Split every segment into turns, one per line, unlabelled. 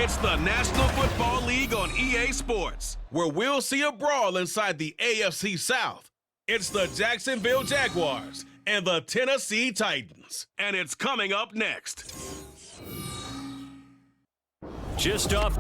It's the National Football League on EA Sports, where we'll see a brawl inside the AFC South. It's the Jacksonville Jaguars and the Tennessee Titans, and it's coming up next.
Just off.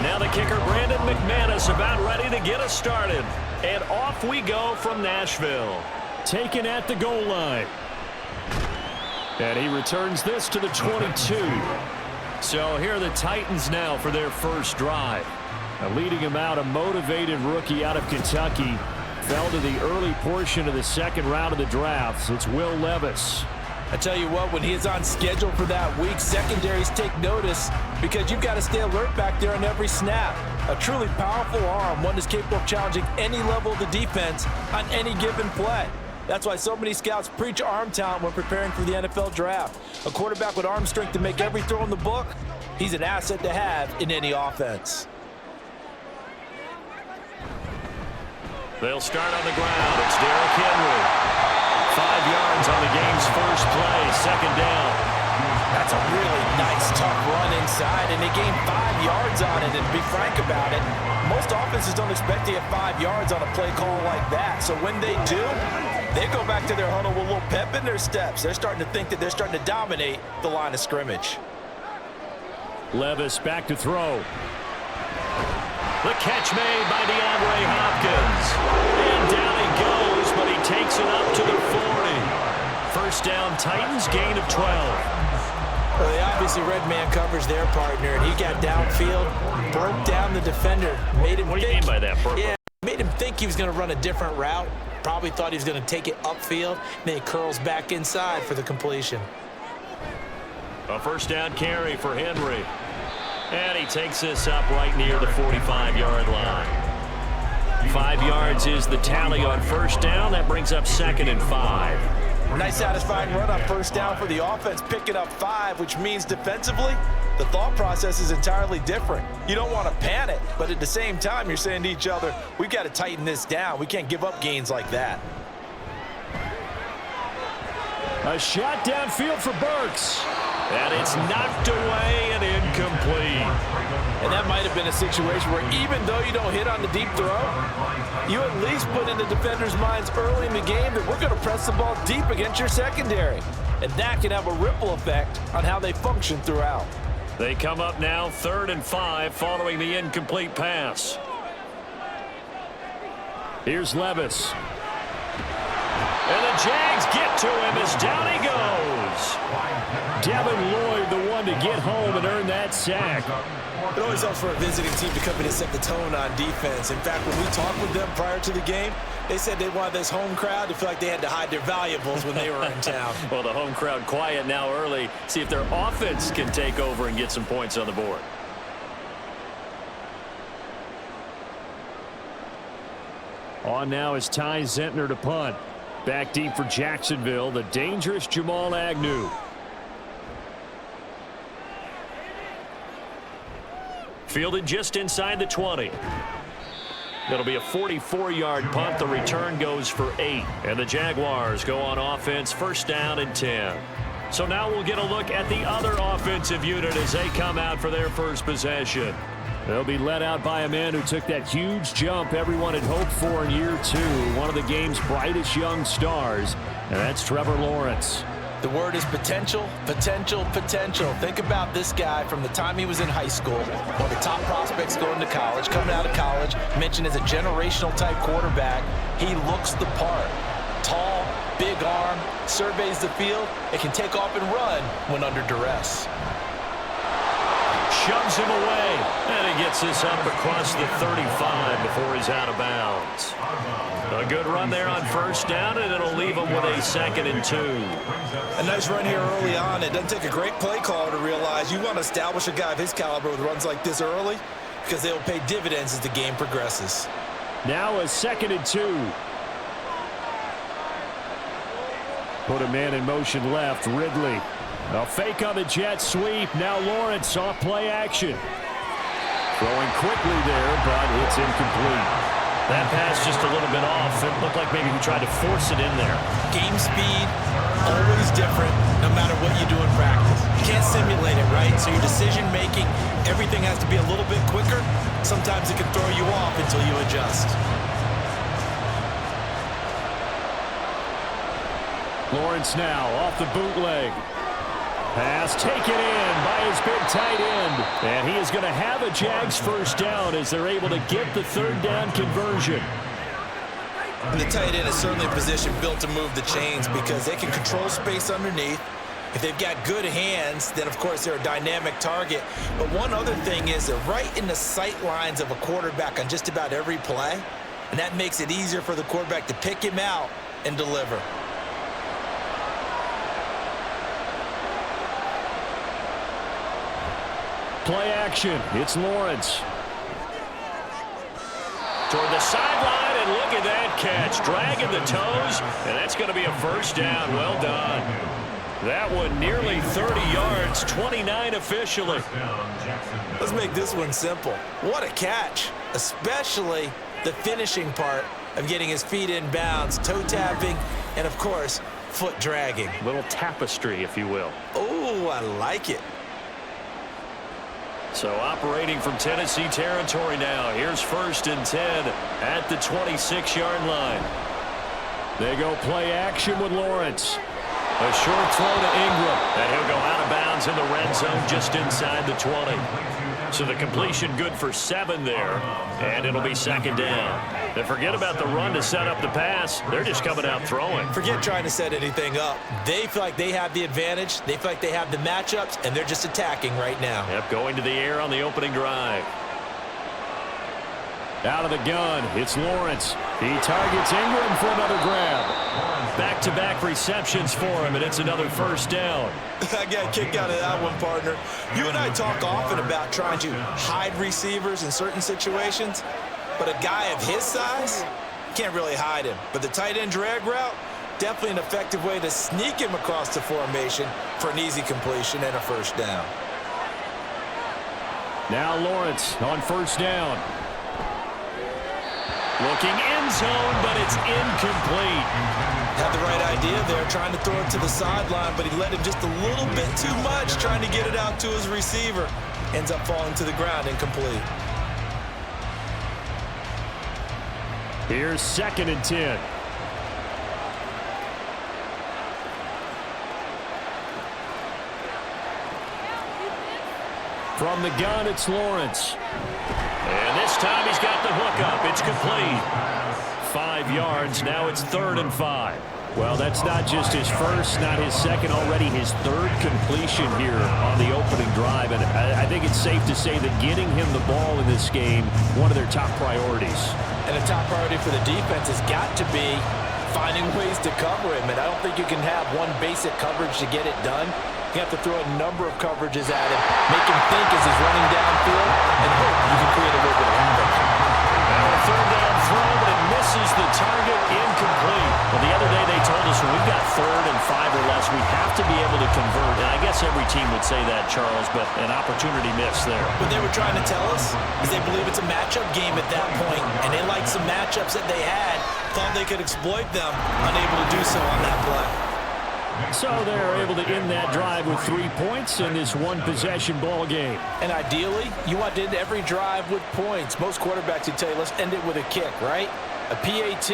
Now the kicker, Brandon McManus, about ready to get us started. And off we go from Nashville. Taken at the goal line. And he returns this to the 22. So here are the Titans now for their first drive. Leading him out, a motivated rookie out of Kentucky. Fell to the early portion of the second round of the draft. It's Will Levis.
I tell you what, when he is on schedule for that week, secondaries take notice because you've got to stay alert back there on every snap. A truly powerful arm, one that's capable of challenging any level of the defense on any given play. That's why so many scouts preach arm talent when preparing for the NFL draft. A quarterback with arm strength to make every throw in the book, he's an asset to have in any offense.
They'll start on the ground. It's Derrick Henry. 5 yards on the game's first play, second down.
That's a really nice, tough run inside, and they gained 5 yards on it. And to be frank about it, most offenses don't expect to get 5 yards on a play call like that. So when they do, they go back to their huddle with a little pep in their steps. They're starting to think that they're starting to dominate the line of scrimmage.
Levis back to throw. The catch made by DeAndre Hopkins. And down he goes, but he takes it up to the 40. First down, Titans, gain of 12.
Well, they obviously read man coverage their partner, and he got downfield, broke down the defender, made him
What do you mean by that, Purple?
Yeah, made him think he was going to run a different route. Probably thought he was going to take it upfield. Then he curls back inside for the completion.
A first down carry for Henry. And he takes this up right near the 45-yard line. 5 yards is the tally on first down. That brings up 2nd and 5.
Nice satisfying run on first down for the offense, picking up 5, which means defensively, the thought process is entirely different. You don't want to panic, but at the same time, you're saying to each other, we've got to tighten this down. We can't give up gains like that.
A shot downfield for Burks. And it's knocked away and incomplete.
And that might have been a situation where even though you don't hit on the deep throw, you at least put in the defenders' minds early in the game that we're going to press the ball deep against your secondary. And that can have a ripple effect on how they function throughout.
They come up now 3rd and 5 following the incomplete pass. Here's Levis. And the Jags get to him as down he goes. Devin Lloyd, the one to get home and earn that sack.
It always helps for a visiting team to come in and set the tone on defense. In fact, when we talked with them prior to the game, they said they wanted this home crowd to feel like they had to hide their valuables when they were in town.
Well, the home crowd quiet now early. See if their offense can take over and get some points on the board. On now is Ty Zentner to punt. Back deep for Jacksonville, the dangerous Jamal Agnew. Fielded just inside the 20. It'll be a 44-yard punt. The return goes for 8. And the Jaguars go on offense, first down and 10. So now we'll get a look at the other offensive unit as they come out for their first possession. They'll be led out by a man who took that huge jump everyone had hoped for in year 2, one of the game's brightest young stars, and that's Trevor Lawrence.
The word is potential, potential, potential. Think about this guy from the time he was in high school, one of the top prospects going to college, coming out of college, mentioned as a generational type quarterback. He looks the part. Tall, big arm, surveys the field, and can take off and run when under duress.
Shoves him away, and he gets this up across the 35 before he's out of bounds. A good run there on first down, and it'll leave him with a 2nd and 2.
A nice run here early on. It doesn't take a great play caller to realize you want to establish a guy of his caliber with runs like this early because they will pay dividends as the game progresses.
Now a 2nd and 2. Put a man in motion left, Ridley. A fake on the jet sweep. Now Lawrence off play action. Throwing quickly there, but it's incomplete. That pass just a little bit off. It looked like maybe he tried to force it in there.
Game speed, always different, no matter what you do in practice. You can't simulate it, right? So your decision-making, everything has to be a little bit quicker. Sometimes it can throw you off until you adjust.
Lawrence now off the bootleg. Pass taken in by his big tight end. And he is going to have a Jags first down as they're able to get the third down conversion.
And the tight end is certainly a position built to move the chains because they can control space underneath. If they've got good hands, then, of course, they're a dynamic target. But one other thing is they're right in the sight lines of a quarterback on just about every play. And that makes it easier for the quarterback to pick him out and deliver.
Play action. It's Lawrence. Toward the sideline, and look at that catch. Dragging the toes, and that's going to be a first down. Well done. That one nearly 30 yards, 29 officially.
Let's make this one simple. What a catch, especially the finishing part of getting his feet in bounds, toe tapping, and, of course, foot dragging.
Little tapestry, if you will.
Oh, I like it.
So operating from Tennessee territory now. Here's 1st and 10 at the 26-yard line. They go play action with Lawrence. A short throw to Ingram, and he'll go out of bounds in the red zone just inside the 20. So the completion good for 7 there, and it'll be 2nd down. And forget about the run to set up the pass. They're just coming out throwing.
Forget trying to set anything up. They feel like they have the advantage. They feel like they have the matchups, and they're just attacking right now.
Yep, going to the air on the opening drive. Out of the gun, it's Lawrence. He targets Ingram for another grab. Back-to-back receptions for him, and it's another first down.
I got a kick out of that one, partner. You and I talk often about trying to hide receivers in certain situations, but a guy of his size can't really hide him. But the tight end drag route, definitely an effective way to sneak him across the formation for an easy completion and a first down.
Now Lawrence on first down. Looking end zone, but it's incomplete.
Had the right idea there, trying to throw it to the sideline, but he let him just a little bit too much, trying to get it out to his receiver. Ends up falling to the ground, incomplete.
Here's 2nd and 10. From the gun, it's Lawrence. And this time he's got the hook up. It's complete. 5 yards. Now it's 3rd and 5. Well, that's not just his first, not his second, already his 3rd completion here on the opening drive. And I think it's safe to say that getting him the ball in this game, one of their top priorities.
And a top priority for the defense has got to be finding ways to cover him. And I don't think you can have one basic coverage to get it done. You have to throw a number of coverages at him, make him think as he's running downfield, and hope you can create a little bit of havoc.
Now a 3rd down throw, but it misses the target, incomplete. Well, the other day they told us when we've got 3rd and 5 or less, we have to be able to convert. And I guess every team would say that, Charles, but an opportunity missed there.
What they were trying to tell us is they believe it's a matchup game at that point, and they liked some matchups that they had, thought they could exploit them, unable to do so on that play.
So they're able to end that drive with 3 points in this one-possession ball game.
And ideally, you want to end every drive with points. Most quarterbacks would tell you, let's end it with a kick, right? A PAT,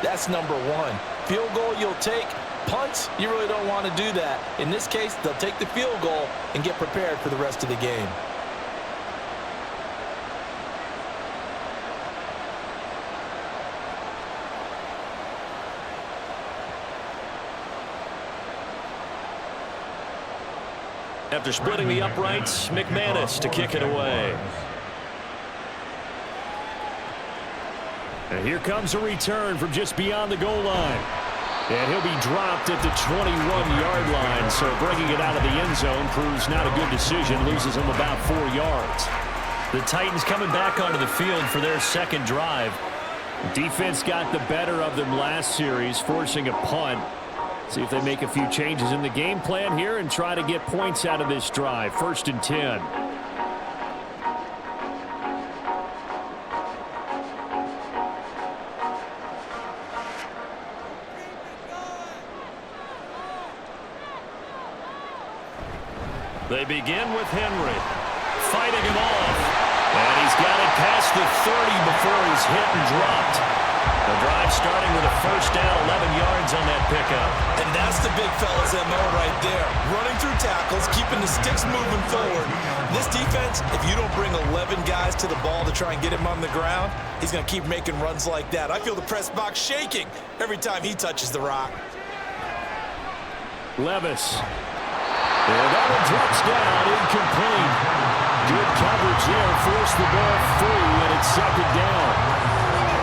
that's number 1. Field goal you'll take. Punts, you really don't want to do that. In this case, they'll take the field goal and get prepared for the rest of the game.
After splitting the uprights, McManus to kick it away. And here comes a return from just beyond the goal line. And he'll be dropped at the 21-yard line, so bringing it out of the end zone proves not a good decision, loses him about 4 yards. The Titans coming back onto the field for their 2nd drive. Defense got the better of them last series, forcing a punt. See if they make a few changes in the game plan here and try to get points out of this drive. 1st and 10. They begin with Henry, fighting him off. And he's got it past the 30 before he's hit and dropped. The drive starting with a first down, 11 yards on that pickup.
And that's the big fella's MO right there. Running through tackles, keeping the sticks moving forward. This defense, if you don't bring 11 guys to the ball to try and get him on the ground, he's going to keep making runs like that. I feel the press box shaking every time he touches the rock.
Levis. And that one drops down, incomplete. Good coverage there, forced the ball free, and it's second down.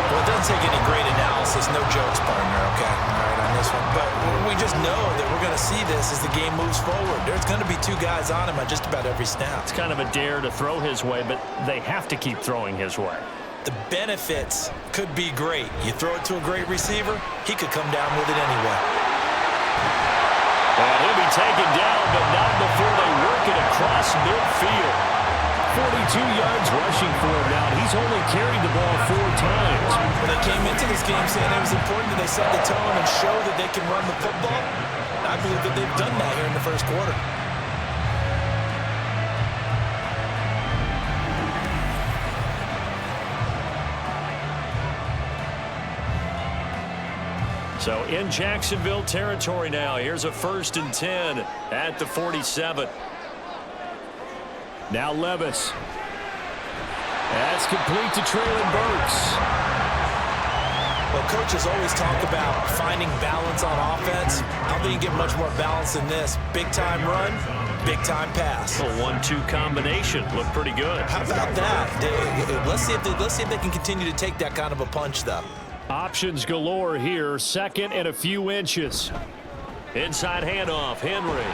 Well, it doesn't take any great analysis, no jokes, partner, okay? All right, on this one. But we just know that we're going to see this as the game moves forward. There's going to be two guys on him on just about every snap.
It's kind of a dare to throw his way, but they have to keep throwing his way.
The benefits could be great. You throw it to a great receiver, he could come down with it anyway.
And he'll be taken down, but not before they work it across midfield. 42 yards rushing for him now. He's only carried the ball 4 times.
When they came into this game saying it was important that they set the tone and show that they can run the football, I believe that they've done that here in the first quarter.
So in Jacksonville territory now. Here's a 1st and 10 at the 47. Now Levis. That's complete to Traylon Burks.
Well, coaches always talk about finding balance on offense. I don't think you get much more balance than this. Big-time run, big-time pass.
A 1-2 combination. Looked pretty good.
How about that? Let's see if they can continue to take that kind of a punch, though.
Options galore here. 2nd and a few inches. Inside handoff, Henry.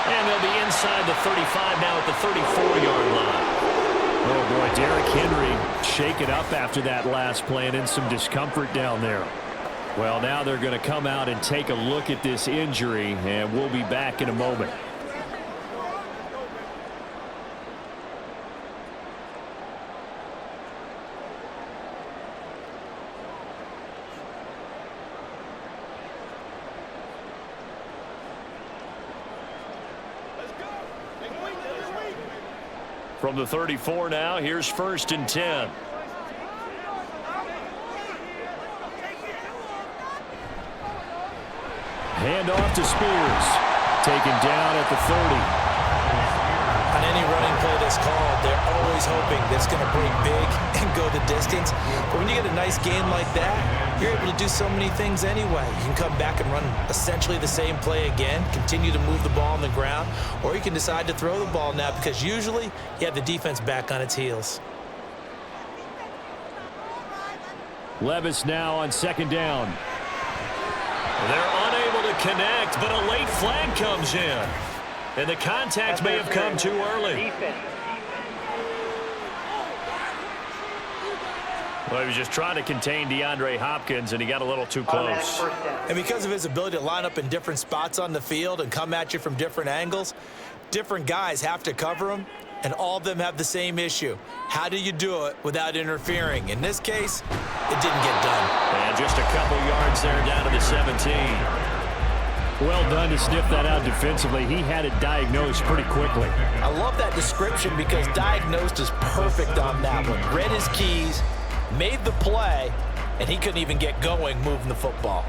And they'll be inside the 35 now at the 34-yard line. Oh, boy, Derrick Henry shaken up after that last play and in some discomfort down there. Well, now they're going to come out and take a look at this injury, and we'll be back in a moment. From the 34 now, here's 1st and 10. Hand off to Spears. Taken down at the 30.
On any running play that's called, they're always hoping that it's going to break big and go the distance. But when you get a nice gain like that, you're able to do so many things anyway. You can come back and run essentially the same play again, continue to move the ball on the ground, or you can decide to throw the ball now because usually you have the defense back on its heels.
Levis now on 2nd down. They're unable to connect, but a late flag comes in. And the contact may have come too early. Well, he was just trying to contain DeAndre Hopkins, and he got a little too close.
And because of his ability to line up in different spots on the field and come at you from different angles, different guys have to cover him, and all of them have the same issue. How do you do it without interfering? In this case, it didn't get done.
And just a couple yards there down to the 17. Well done to sniff that out defensively. He had it diagnosed pretty quickly.
I love that description because diagnosed is perfect on that one. Read his keys, made the play, and he couldn't even get going moving the football.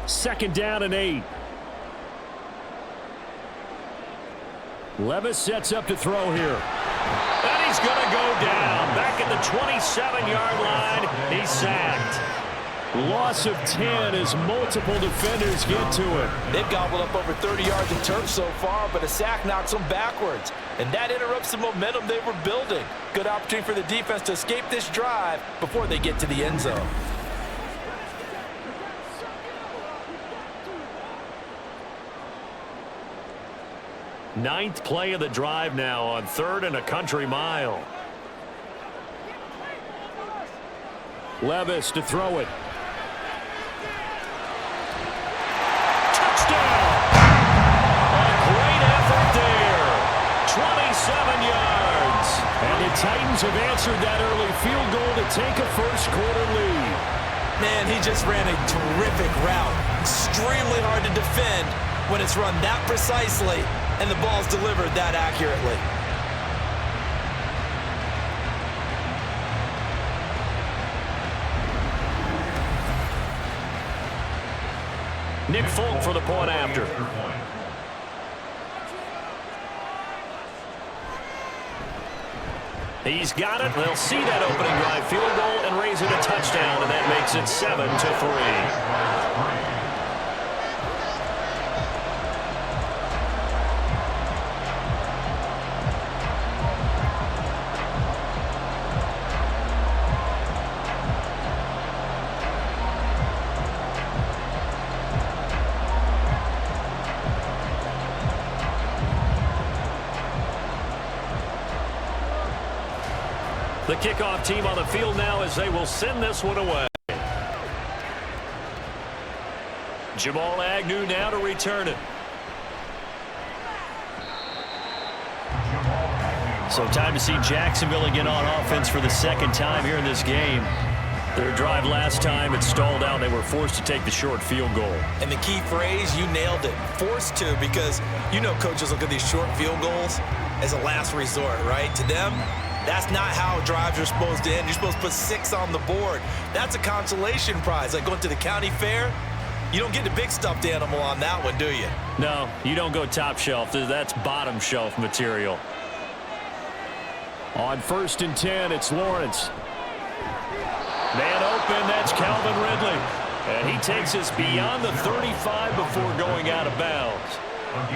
2nd down and 8. Levis sets up to throw here. And he's going to go down. Back at the 27-yard line, he's sacked. Loss of 10 as multiple defenders get to him.
They've gobbled up over 30 yards of turf so far, but a sack knocks them backwards. And that interrupts the momentum they were building. Good opportunity for the defense to escape this drive before they get to the end zone.
Ninth play of the drive now on 3rd and a country mile. Levis to throw it. Touchdown! A great effort there. 27 yards. And the Titans have answered that early field goal to take a first-quarter lead.
Man, he just ran a terrific route. Extremely hard to defend when it's run that precisely and the ball's delivered that accurately.
Nick Folk for the point after. He's got it. They'll see that opening drive field goal and raise it a touchdown, and that makes it 7-3. The kickoff team on the field now as they will send this one away. Jamal Agnew now to return it. So time to see Jacksonville again on offense for the second time here in this game. Their drive last time, it stalled out. They were forced to take the short field goal.
And the key phrase, you nailed it, forced to, because you know coaches look at these short field goals as a last resort, right? To them, that's not how drives are supposed to end. You're supposed to put 6 on the board. That's a consolation prize. Like going to the county fair, you don't get the big stuffed animal on that one, do you?
No, you don't go top shelf. That's bottom shelf material. On 1st and 10, it's Lawrence. Man open, that's Calvin Ridley. And he takes us beyond the 35 before going out of bounds.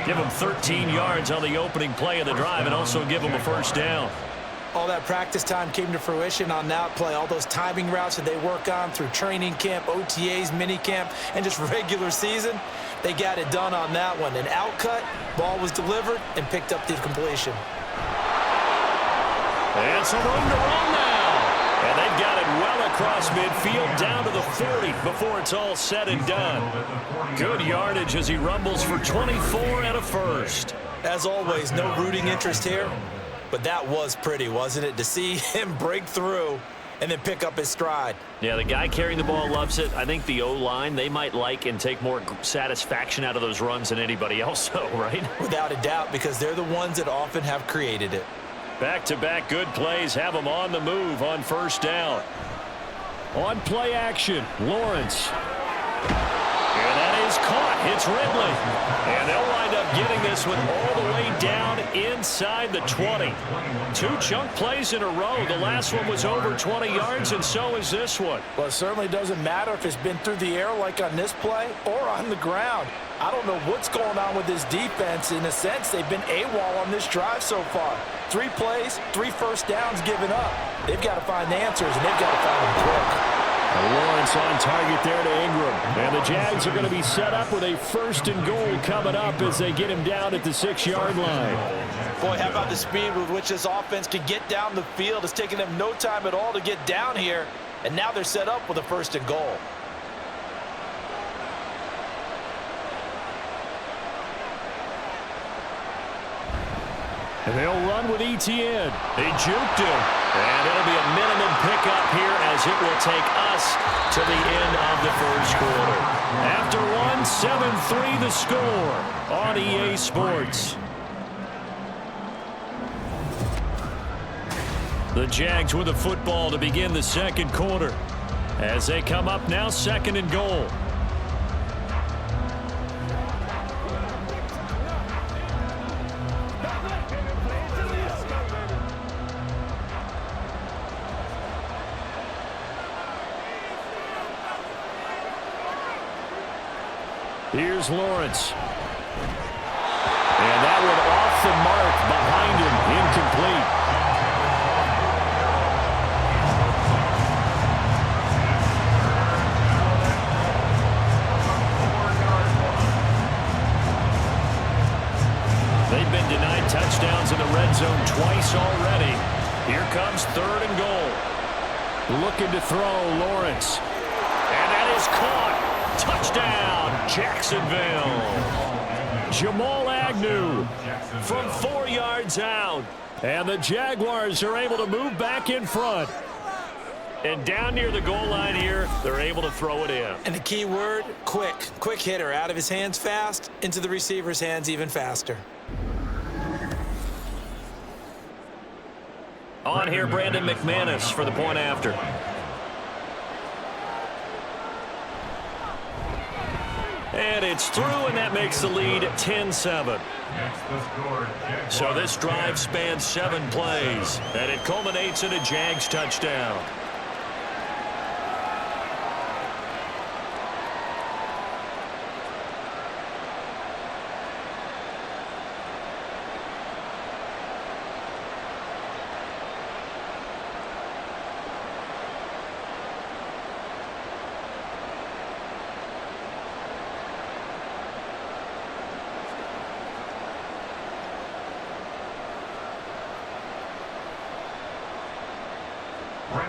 Give him 13 yards on the opening play of the drive and also give him a first down.
All that practice time came to fruition on that play. All those timing routes that they work on through training camp, OTAs, minicamp, and just regular season, they got it done on that one. An outcut, ball was delivered, and picked up the completion.
And some room to run now. And they've got it well across midfield down to the 40 before it's all said and done. Good yardage as he rumbles for 24 and a first.
As always, no rooting interest here. But that was pretty, wasn't it? To see him break through and then pick up his stride.
Yeah, the guy carrying the ball loves it. I think the O-line, they might like and take more satisfaction out of those runs than anybody else, though, right?
Without a doubt, because they're the ones that often have created it.
Back-to-back good plays have them on the move on first down. On play action, Lawrence. And that is caught. It's Ridley. And they'll wind up getting this one all the way down inside the 20. 2 chunk plays in a row. The last one was over 20 yards, and so is this one.
Well, it certainly doesn't matter if it's been through the air like on this play or on the ground. I don't know what's going on with this defense. In a sense, they've been AWOL on this drive so far. 3 plays, 3 first downs given up. They've got to find answers, and they've got to find them quick.
Lawrence on target there to Ingram. And the Jags are going to be set up with a 1st and goal coming up as they get him down at the 6-yard line.
Boy, how about the speed with which this offense can get down the field? It's taken them no time at all to get down here, and now they're set up with a 1st and goal.
And they'll run with ETN. They juked him. And it'll be a minimum pickup here as it will take us to the end of the first quarter. After 7-3 the score on EA Sports. The Jags with the football to begin the second quarter as they come up now 2nd and goal. Here's Lawrence. And that one off the mark behind him, incomplete. They've been denied touchdowns in the red zone twice already. Here comes 3rd and goal. Looking to throw, Lawrence. And that is caught. Touchdown, Jacksonville. Jamal Agnew from 4 yards out. And the Jaguars are able to move back in front. And down near the goal line here, they're able to throw it in.
And the key word, quick. Quick hitter, out of his hands fast, into the receiver's hands even faster.
On here, Brandon McManus for the point after. And it's through, and that makes the lead 10-7. So this drive spans 7 plays, and it culminates in a Jags touchdown.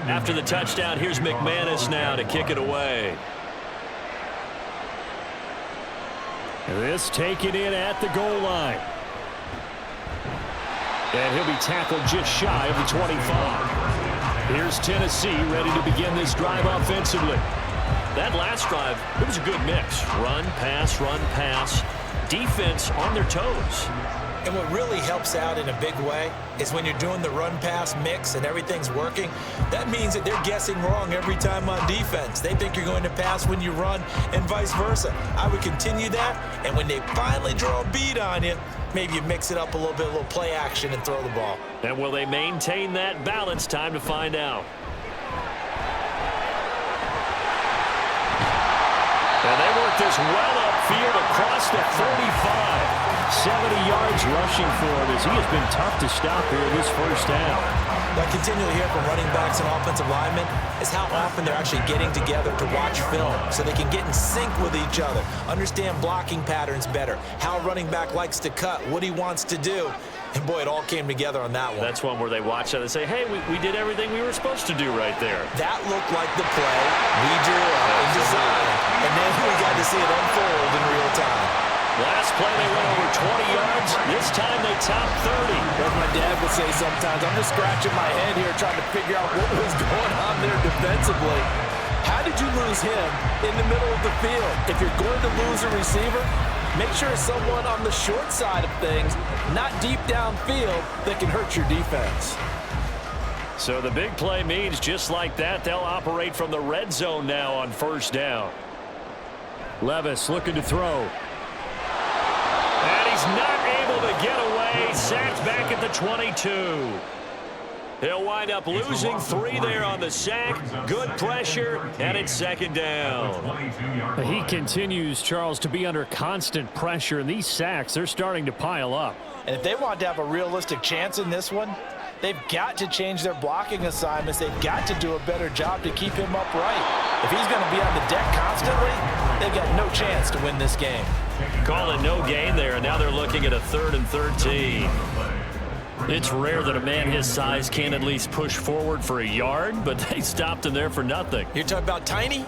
After the touchdown, here's McManus now to kick it away.
This taken in at the goal line. And he'll be tackled just shy of the 25. Here's Tennessee ready to begin this drive offensively.
That last drive, it was a good mix. Run, pass, defense on their toes.
And what really helps out in a big way is when you're doing the run-pass mix and everything's working, that means that they're guessing wrong every time on defense. They think you're going to pass when you run and vice versa. I would continue that, and when they finally draw a bead on you, maybe you mix it up a little bit, a little play action, and throw the ball.
And will they maintain that balance? Time to find out. And they work this well upfield across the 45.
70 yards rushing for him as he has been tough to stop here this first down.
What I continually hear from running backs and offensive linemen is how often they're actually getting together to watch film so they can get in sync with each other, understand blocking patterns better, how a running back likes to cut, what he wants to do. And, boy, it all came together on that one.
That's one where they watch that and say, hey, we did everything we were supposed to do right there.
That looked like the play we drew up and designed. And then we got to see it unfold in real time.
Last play, they went over 20 yards. This time, they topped 30.
As my dad would say sometimes, I'm just scratching my head here trying to figure out what was going on there defensively. How did you lose him in the middle of the field? If you're going to lose a receiver, make sure it's someone on the short side of things, not deep downfield, that can hurt your defense.
So the big play means just like that, they'll operate from the red zone now on first down.
Levis looking to throw.
And he's not able to get away. Sacked back at the 22. He'll wind up losing 3 there on the sack. Good pressure, and it's second down.
He continues, Charles, to be under constant pressure, and these sacks, they're starting to pile up.
And if they want to have a realistic chance in this one, they've got to change their blocking assignments. They've got to do a better job to keep him upright. If he's going to be on the deck constantly, they've got no chance to win this game.
Call it no gain there, and now they're looking at a 3rd and 13. It's rare that a man his size can at least push forward for a yard, but they stopped him there for nothing.
You're talking about Tiny?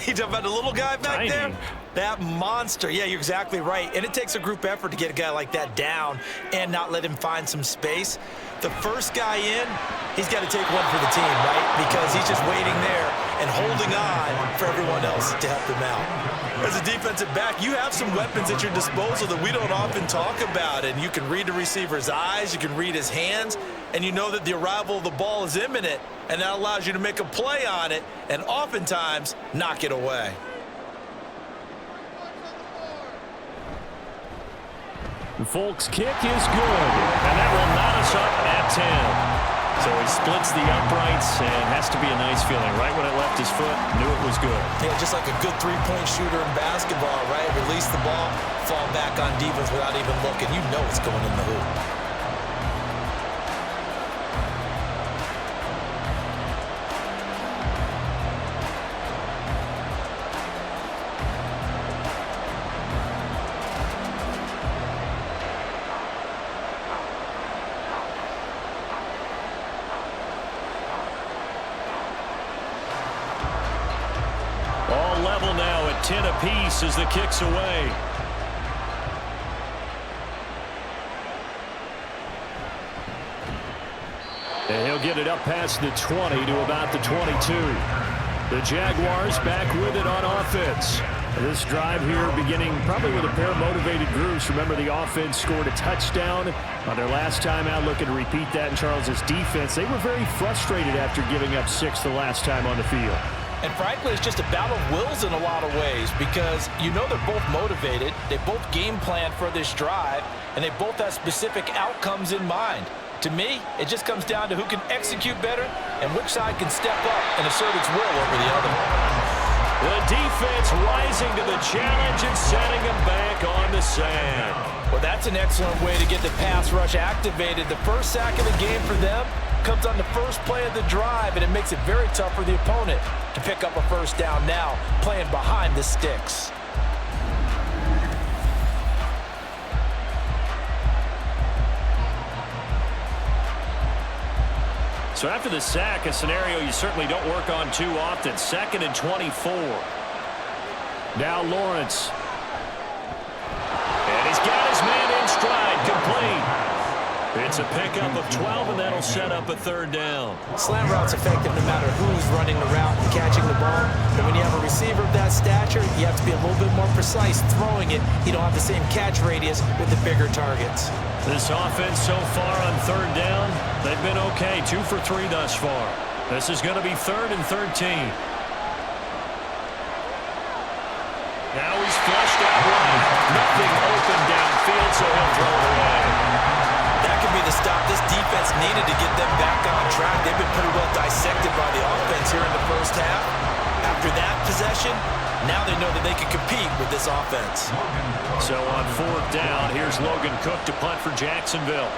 You're talking about the little guy back there? That monster. Yeah, you're exactly right. And it takes a group effort to get a guy like that down and not let him find some space. The first guy in, he's got to take one for the team, right? Because he's just waiting there and holding on for everyone else to help him out. As a defensive back, you have some weapons at your disposal that we don't often talk about. And you can read the receiver's eyes, you can read his hands, and you know that the arrival of the ball is imminent, and that allows you to make a play on it and oftentimes knock it away.
Folks' kick is good.
And that will knot us up at 10. So he splits the uprights and has to be a nice feeling. Right when it left his foot, knew it was good.
Yeah, just like a good three-point shooter in basketball, right? Release the ball, fall back on defense without even looking. You know it's going in the hoop.
Level now at 10 apiece as the kick's away.
And he'll get it up past the 20 to about the 22. The Jaguars back with it on offense. This drive here beginning probably with a pair of motivated groups. Remember, the offense scored a touchdown on their last time out, looking to repeat that in Charles' defense. They were very frustrated after giving up 6 the last time on the field.
And frankly, it's just a battle of wills in a lot of ways because you know they're both motivated, they both game plan for this drive, and they both have specific outcomes in mind. To me, it just comes down to who can execute better and which side can step up and assert its will over the other.
The defense rising to the challenge and setting them back on the sand.
Well, that's an excellent way to get the pass rush activated. The first sack of the game for them comes on the first play of the drive, and it makes it very tough for the opponent to pick up a first down now, playing behind the sticks.
So after the sack, a scenario you certainly don't work on too often. 2nd and 24.
Now Lawrence.
And he's got his man in stride, complete. It's a pickup of 12, and that'll set up a 3rd down.
Slant route's effective no matter who's running the route and catching the ball. And when you have a receiver of that stature, you have to be a little bit more precise throwing it. You don't have the same catch radius with the bigger targets.
This offense so far on 3rd down, they've been okay. 2 for 3 thus far. This is going to be 3rd and 13. Now he's flushed out right. Nothing open downfield, so he'll throw it away.
That could be the stop this defense needed to get them back on track. They've been pretty well dissected by the offense here in the first half. After that possession, now they know that they can compete with this offense.
So on 4th down, here's Logan Cook to punt for Jacksonville.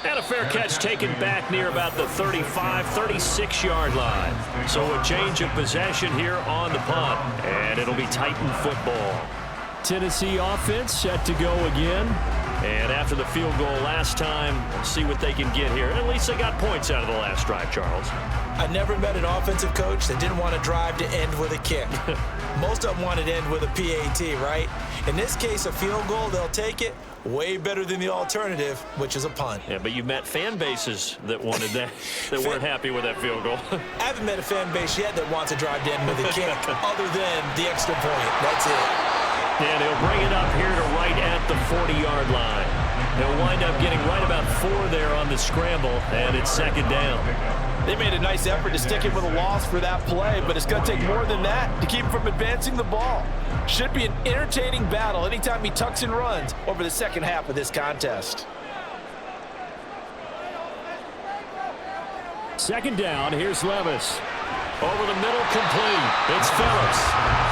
And a fair catch taken back near about the 35, 36-yard line. So a change of possession here on the punt, and it'll be Titan football.
Tennessee offense set to go again.
And after the field goal last time, we'll see what they can get here. At least they got points out of the last drive, Charles.
I never met an offensive coach that didn't want to drive to end with a kick. Most of them want it to end with a PAT, right? In this case, a field goal, they'll take it. Way better than the alternative, which is a punt.
Yeah, but you've met fan bases that wanted that, that weren't happy with that field goal.
I haven't met a fan base yet that wants to drive to end with a kick, other than the extra point. That's it.
And he'll bring it up here to right at the 40-yard line. He'll wind up getting right about 4 there on the scramble, and it's 2nd down.
They made a nice effort to stick him with a loss for that play, but it's going to take more than that to keep him from advancing the ball. Should be an entertaining battle anytime he tucks and runs over the second half of this contest.
2nd down, here's Levis.
Over the middle, complete. It's Phillips.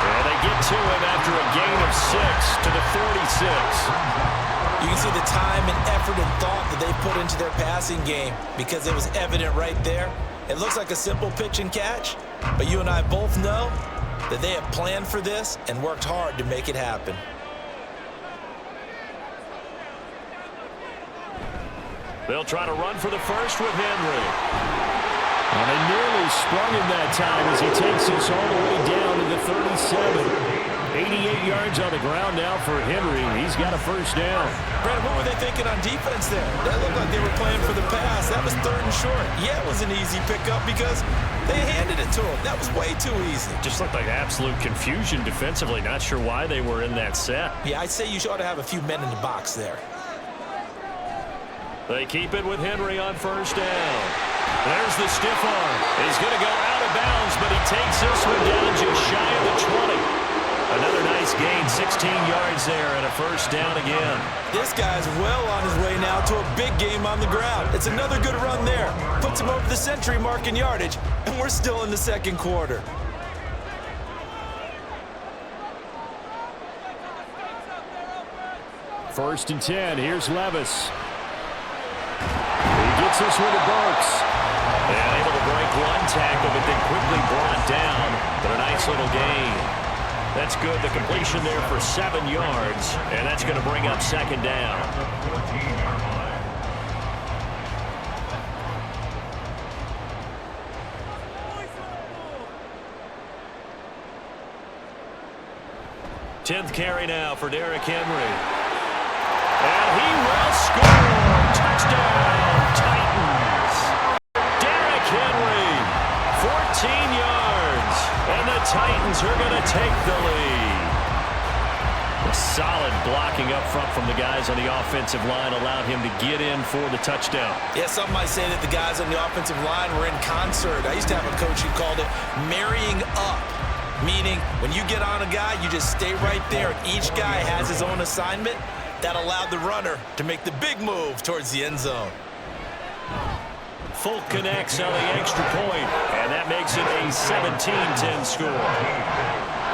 And they get to him after a gain of 6 to the 46.
You can see the time and effort and thought that they put into their passing game because it was evident right there. It looks like a simple pitch and catch, but you and I both know that they have planned for this and worked hard to make it happen.
They'll try to run for the first with Henry.
And they nearly sprung him that time as he takes us all the way down to the 37. 88 yards on the ground now for Henry. He's got a first down.
Brad, what were they thinking on defense there? That looked like they were playing for the pass. That was 3rd and short. Yeah, it was an easy pickup because they handed it to him. That was way too easy.
Just looked like absolute confusion defensively. Not sure why they were in that set.
Yeah, I'd say you ought to have a few men in the box there.
They keep it with Henry on 1st down. There's the stiff arm. He's going to go out of bounds, but he takes this one down just shy of the 20. Another nice gain, 16 yards there, and a 1st down again.
This guy's well on his way now to a big game on the ground. It's another good run there. Puts him over the century mark in yardage, and we're still in the 2nd quarter.
First and 10, here's Levis. He gets this one to Burks.
And able to break one tackle, but then quickly brought down. But a nice little gain. That's good. The completion there for 7 yards, and that's going to bring up 2nd down. Tenth carry now for Derrick Henry. And he will score. Touchdown, Titans. Derrick Henry Titans are going to take the lead. A solid blocking up front from the guys on the offensive line allowed him to get in for the touchdown.
Yeah, some might say that the guys on the offensive line were in concert. I used to have a coach who called it marrying up, meaning when you get on a guy, you just stay right there, and each guy has his own assignment. That allowed the runner to make the big move towards the end zone.
Folk connects on the extra point, and that makes it a 17-10 score.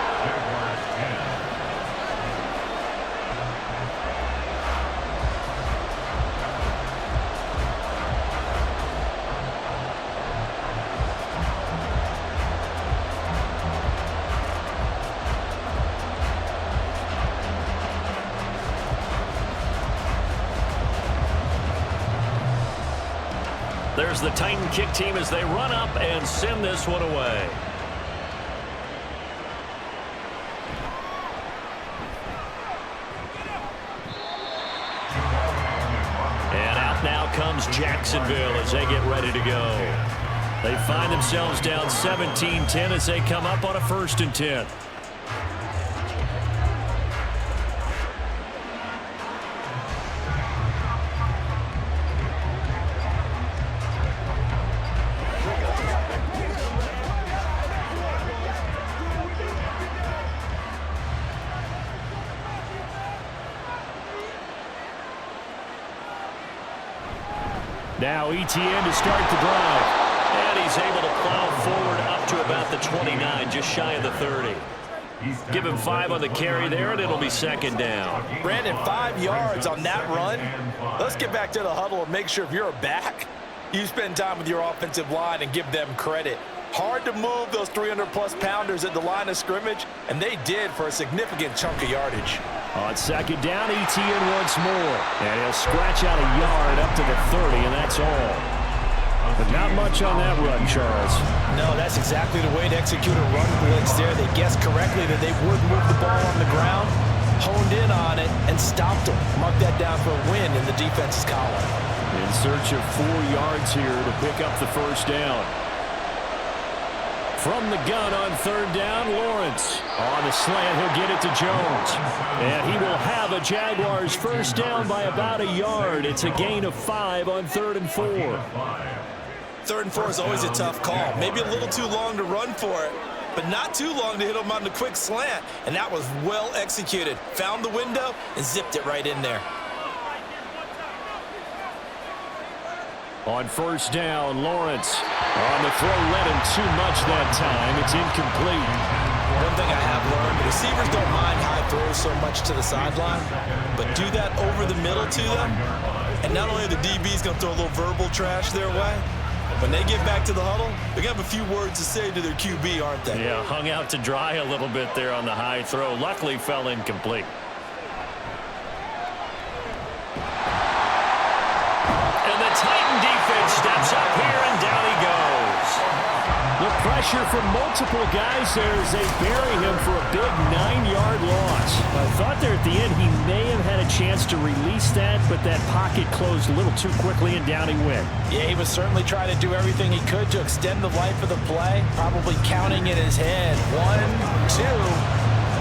There's the Titan kick team as they run up and send this one away. And out now comes Jacksonville as they get ready to go. They find themselves down 17-10 as they come up on a 1st and 10. Now ETN to start the drive. And he's able to plow forward up to about the 29, just shy of the 30. Give him 5 on the carry there, and it'll be 2nd down.
Brandon, 5 yards on that run. Let's get back to the huddle and make sure if you're a back, you spend time with your offensive line and give them credit. Hard to move those 300-plus pounders at the line of scrimmage, and they did for a significant chunk of yardage.
On 2nd down, ETN once more. And he'll scratch out a yard up to the 30, and that's all. But not much on that run, Charles.
No, that's exactly the way to execute a run blitz there. They guessed correctly that they would move the ball on the ground, honed in on it, and stopped them. Mark that down for a win in the defense's column.
In search of 4 yards here to pick up the 1st down. From the gun on 3rd down, Lawrence. On the slant, he'll get it to Jones. And he will have a Jaguars 1st down by about a yard. It's a gain of 5 on 3rd and 4.
3rd and 4 is always a tough call. Maybe a little too long to run for it, but not too long to hit him on the quick slant. And that was well executed. Found the window and zipped it right in there.
On 1st down, Lawrence. On the throw, let him too much that time. It's incomplete.
One thing I have learned, receivers don't mind high throws so much to the sideline, but do that over the middle to them, and not only are the DBs going to throw a little verbal trash their way, when they get back to the huddle, they're going to have a few words to say to their QB, aren't they?
Yeah, hung out to dry a little bit there on the high throw. Luckily fell incomplete. Titan defense steps up here, and down he goes.
The pressure from multiple guys there as they bury him for a big 9-yard loss. I thought there at the end he may have had a chance to release that, but that pocket closed a little too quickly, and down he went.
Yeah, he was certainly trying to do everything he could to extend the life of the play, probably counting in his head 1, 2,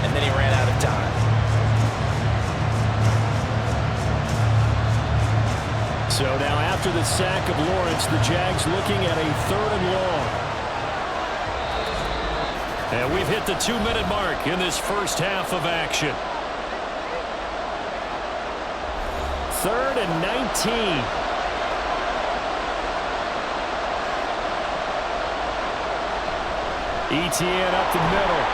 and then he ran out of time.
So now after the sack of Lawrence, the Jags looking at a 3rd and long.
And we've hit the 2-minute mark in this first half of action.
3rd and 19. ETN up the middle.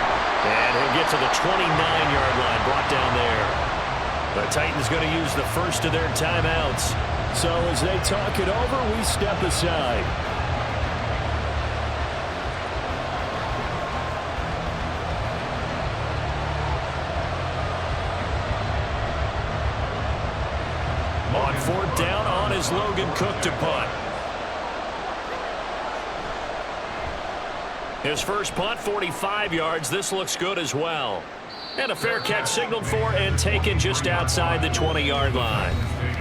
And he'll get to the 29-yard line, brought down there. The Titans going to use the first of their timeouts.
So as they talk it over, we step aside.
On 4th down, on is Logan Cook to punt. His first punt, 45 yards. This looks good as well. And a fair catch signaled for and taken just outside the 20-yard line.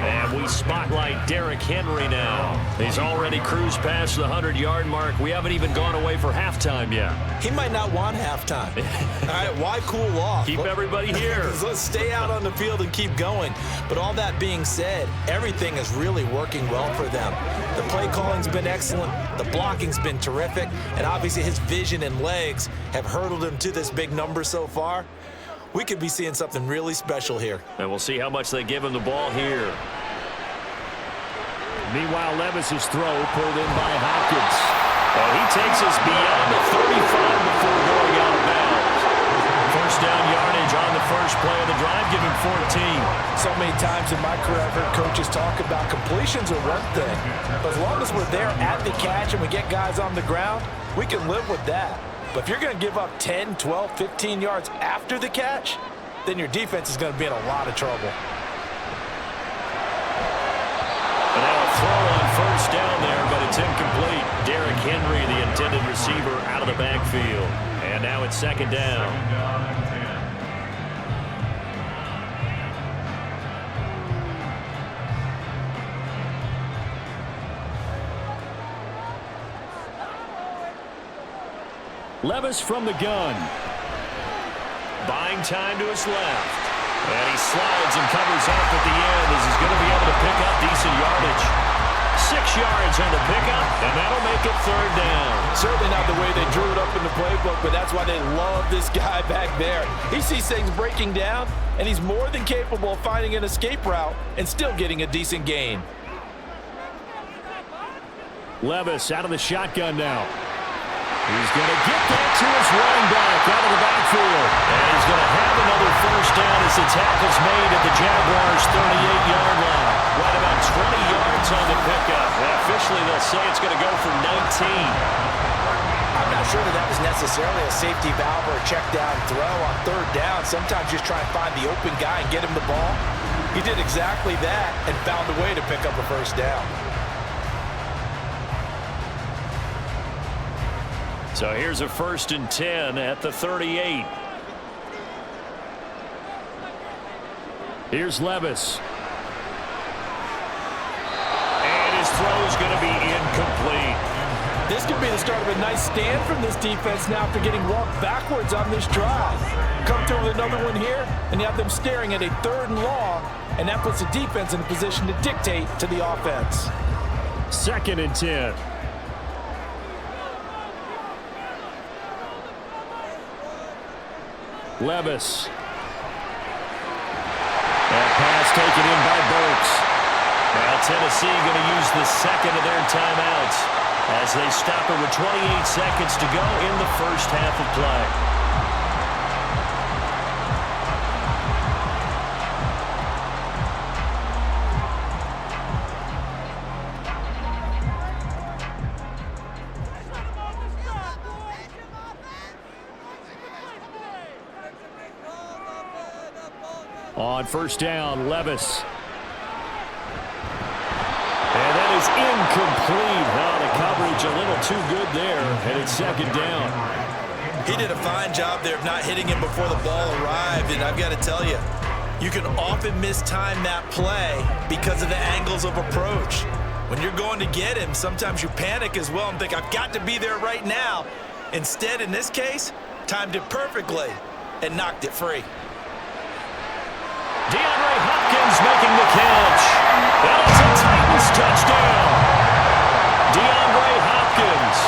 And we spotlight Derrick Henry now. He's already cruised past the 100-yard mark. We haven't even gone away for halftime yet.
He might not want halftime. All right, why cool off?
Keep everybody here.
Let's stay out on the field and keep going. But all that being said, everything is really working well for them. The play calling's been excellent. The blocking's been terrific. And obviously his vision and legs have hurdled him to this big number so far. We could be seeing something really special here.
And we'll see how much they give him the ball here.
Meanwhile, Levis's throw pulled in by Hopkins.
And he takes us beyond the 35 before going out of bounds. First down yardage on the first play of the drive, give him 14.
So many times in my career, I've heard coaches talk about completions are one thing. But as long as we're there at the catch and we get guys on the ground, we can live with that. But if you're going to give up 10, 12, 15 yards after the catch, then your defense is going to be in a lot of trouble.
And now a throw on first down there, but it's incomplete. Derrick Henry, the intended receiver, out of the backfield. And now it's second down.
Levis from the gun.
Buying time to his left. And he slides and covers up at the end as he's going to be able to pick up decent yardage. 6 yards on the pickup, and that'll make it third down.
Certainly not the way they drew it up in the playbook, but that's why they love this guy back there. He sees things breaking down, and he's more than capable of finding an escape route and still getting a decent gain.
Levis out of the shotgun now. He's going to get that to his running back out of the backfield.
And he's going to have another first down as the tackle's made at the Jaguars' 38-yard line. Right about 20 yards on the pickup. And officially, they'll say it's going to go for 19.
I'm not sure that was necessarily a safety valve or a check down throw on third down. Sometimes just try and find the open guy and get him the ball. He did exactly that and found a way to pick up a first down.
So here's a 1st and 10 at the 38.
Here's Levis.
And his throw's going to be incomplete.
This could be the start of a nice stand from this defense now after getting walked backwards on this drive. Come through with another one here, and you have them staring at a 3rd and long, and that puts the defense in a position to dictate to the offense.
2nd and 10. Levis.
That pass taken in by Burks. Now Tennessee going to use the second of their timeouts as they stop it with 28 seconds to go in the first half of play.
On first down, Levis.
And that is incomplete. Now the coverage a little too good there, and it's second down.
He did a fine job there of not hitting him before the ball arrived, and I've got to tell you, you can often mistime that play because of the angles of approach. When you're going to get him, sometimes you panic as well and think, I've got to be there right now. Instead, in this case, timed it perfectly and knocked it free.
DeAndre Hopkins making the catch. And it's a Titans touchdown. DeAndre Hopkins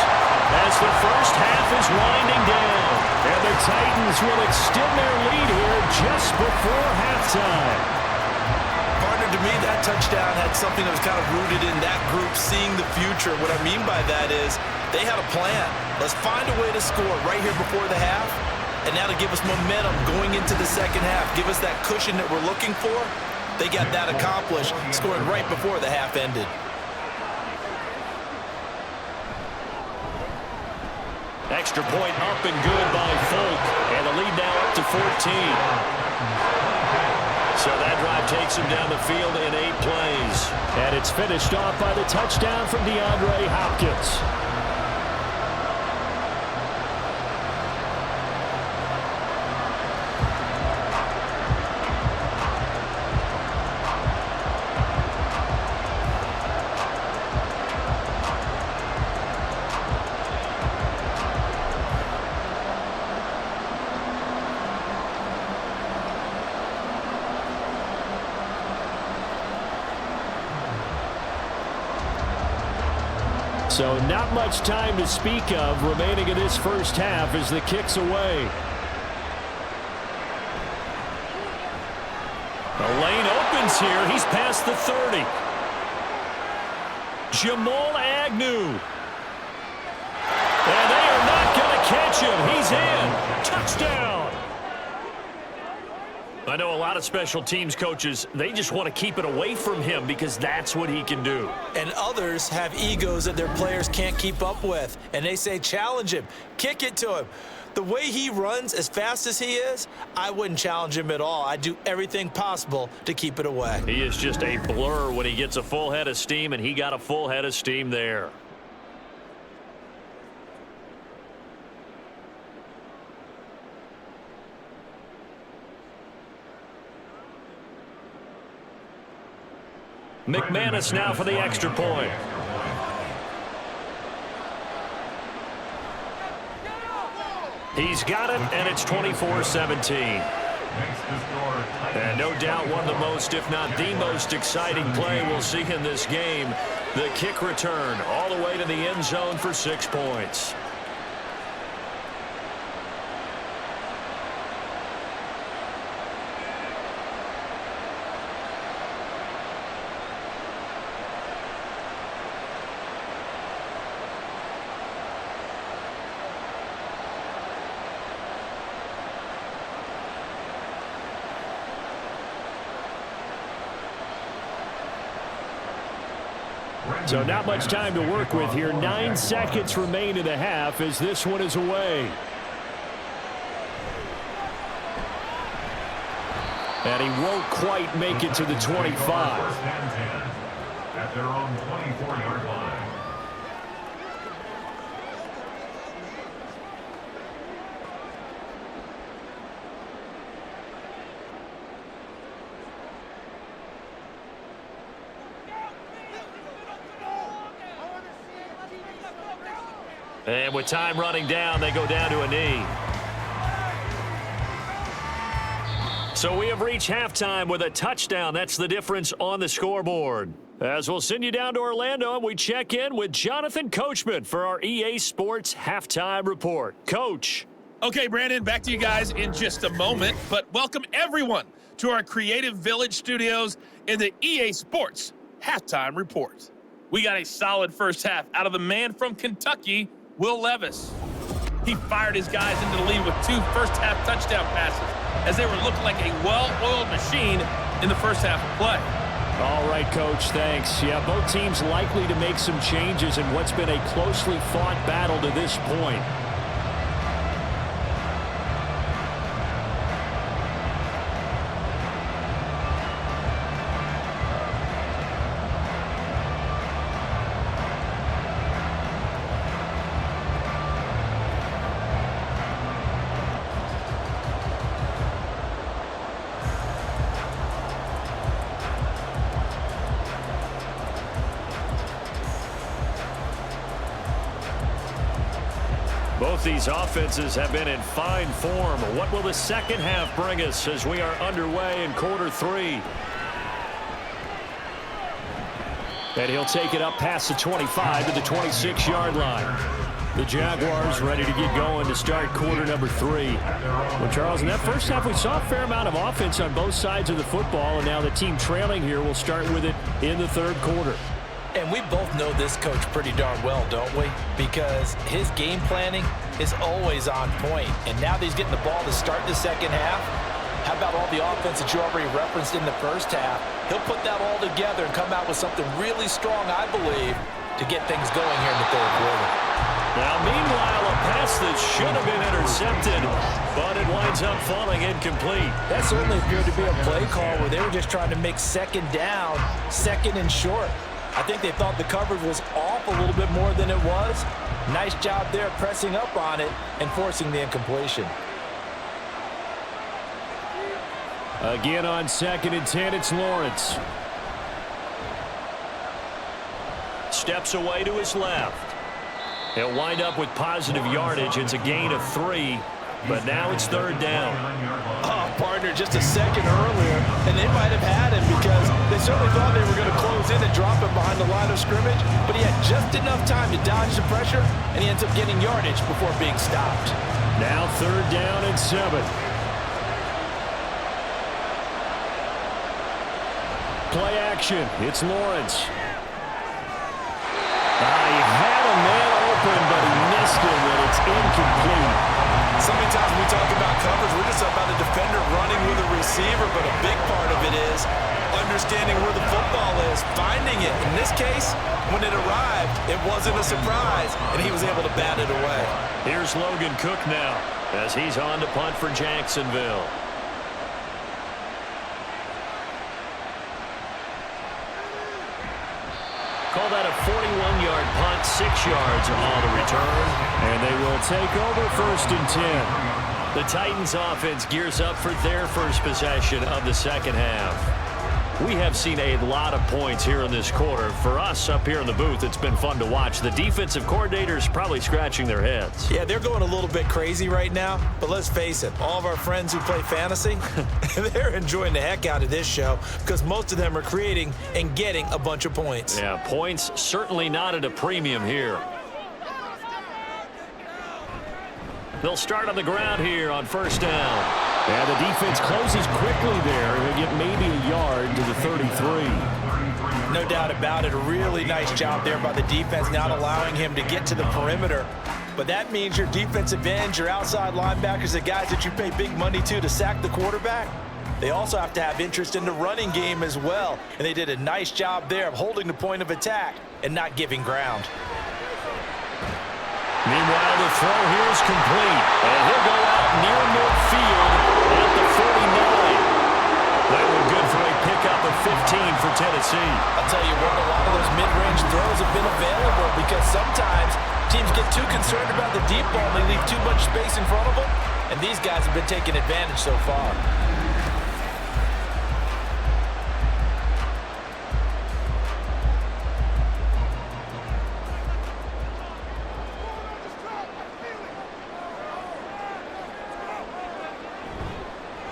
as the first half is winding down.
And the Titans will extend their lead here just before halftime.
Partner, to me, that touchdown had something that was kind of rooted in that group seeing the future. What I mean by that is they had a plan. Let's find a way to score right here before the half. And now to give us momentum going into the second half, give us that cushion that we're looking for, they got that accomplished, scoring right before the half ended.
Extra point up and good by Folk, and the lead now up to 14. So that drive takes him down the field in 8 plays.
And it's finished off by the touchdown from DeAndre Hopkins. So not much time to speak of remaining in this first half as the kick's away.
The lane opens here. He's past the 30. Jamal Agnew. And they are not going to catch him. He's in. Touchdown. I know a lot of special teams coaches, they just want to keep it away from him because that's what he can do.
And others have egos that their players can't keep up with. And they say, challenge him. Kick it to him. The way he runs as fast as he is, I wouldn't challenge him at all. I'd do everything possible to keep it away.
He is just a blur when he gets a full head of steam, and he got a full head of steam there. McManus now for the extra point. He's got it, and it's 24-17. And no doubt one of the most, if not the most exciting play we'll see in this game. The kick return all the way to the end zone for 6 points.
So not much time to work with here. 9 seconds remain in the half as this one is away. And he won't quite make it to the 25.
At their own 24-yard line.
And with time running down, they go down to a knee. So we have reached halftime with a touchdown. That's the difference on the scoreboard. As we'll send you down to Orlando, and we check in with Jonathan Coachman for our EA Sports Halftime Report. Coach.
Okay, Brandon, back to you guys in just a moment. But welcome everyone to our Creative Village studios in the EA Sports Halftime Report. We got a solid first half out of the man from Kentucky, Will Levis. He fired his guys into the lead with 2 first-half touchdown passes as they were looking like a well-oiled machine in the first half of play.
All right, Coach, thanks. Yeah, both teams likely to make some changes in what's been a closely fought battle to this point.
Both these offenses have been in fine form. What will the second half bring us as we are underway in quarter 3?
And he'll take it up past the 25 to the 26-yard line. The Jaguars ready to get going to start quarter number 3. Well, Charles, in that first half, we saw a fair amount of offense on both sides of the football, and now the team trailing here will start with it in the third quarter.
And we both know this coach pretty darn well, don't we? Because his game planning is always on point. And now that he's getting the ball to start the second half, how about all the offense that you already referenced in the first half? He'll put that all together and come out with something really strong, I believe, to get things going here in the third quarter.
Now, meanwhile, a pass that should have been intercepted, but it winds up falling incomplete.
That certainly appeared to be a play call where they were just trying to make second down, second and short. I think they thought the coverage was off a little bit more than it was. Nice job there pressing up on it and forcing the incompletion.
Again on 2nd and 10, it's Lawrence.
Steps away to his left. He'll wind up with positive yardage. It's a gain of 3. But now it's third down.
Oh, partner, just a second earlier, and they might have had him because they certainly thought they were going to close in and drop him behind the line of scrimmage, but he had just enough time to dodge the pressure, and he ends up getting yardage before being stopped.
Now third down and 7. Play action. It's Lawrence. He had a man open, but he missed him, and it's incomplete.
So many times when we talk about coverage, we're just about a defender running with a receiver, but a big part of it is understanding where the football is, finding it. In this case, when it arrived, it wasn't a surprise, and he was able to bat it away.
Here's Logan Cook now as he's on to punt for Jacksonville. Call that a 41-yard punt, 6 yards on the return.
And they will take over first and 10.
The Titans offense gears up for their first possession of the second half. We have seen a lot of points here in this quarter. For us up here in the booth, it's been fun to watch. The defensive coordinators probably scratching their heads.
Yeah, they're going a little bit crazy right now, but let's face it, all of our friends who play fantasy, they're enjoying the heck out of this show because most of them are creating and getting a bunch of points.
Yeah, points certainly not at a premium here. They'll start on the ground here on first down.
Yeah, the defense closes quickly there. He'll get maybe a yard to the 33.
No doubt about it. A really nice job there by the defense, not allowing him to get to the perimeter. But that means your defensive ends, your outside linebackers, the guys that you pay big money to sack the quarterback, they also have to have interest in the running game as well. And they did a nice job there of holding the point of attack and not giving ground.
Meanwhile, the throw here is complete. And he'll go out near midfield at the 49. That one good for a pickup of 15 for Tennessee.
I'll tell you what, a lot of those mid-range throws have been available because sometimes teams get too concerned about the deep ball and they leave too much space in front of them. And these guys have been taking advantage so far.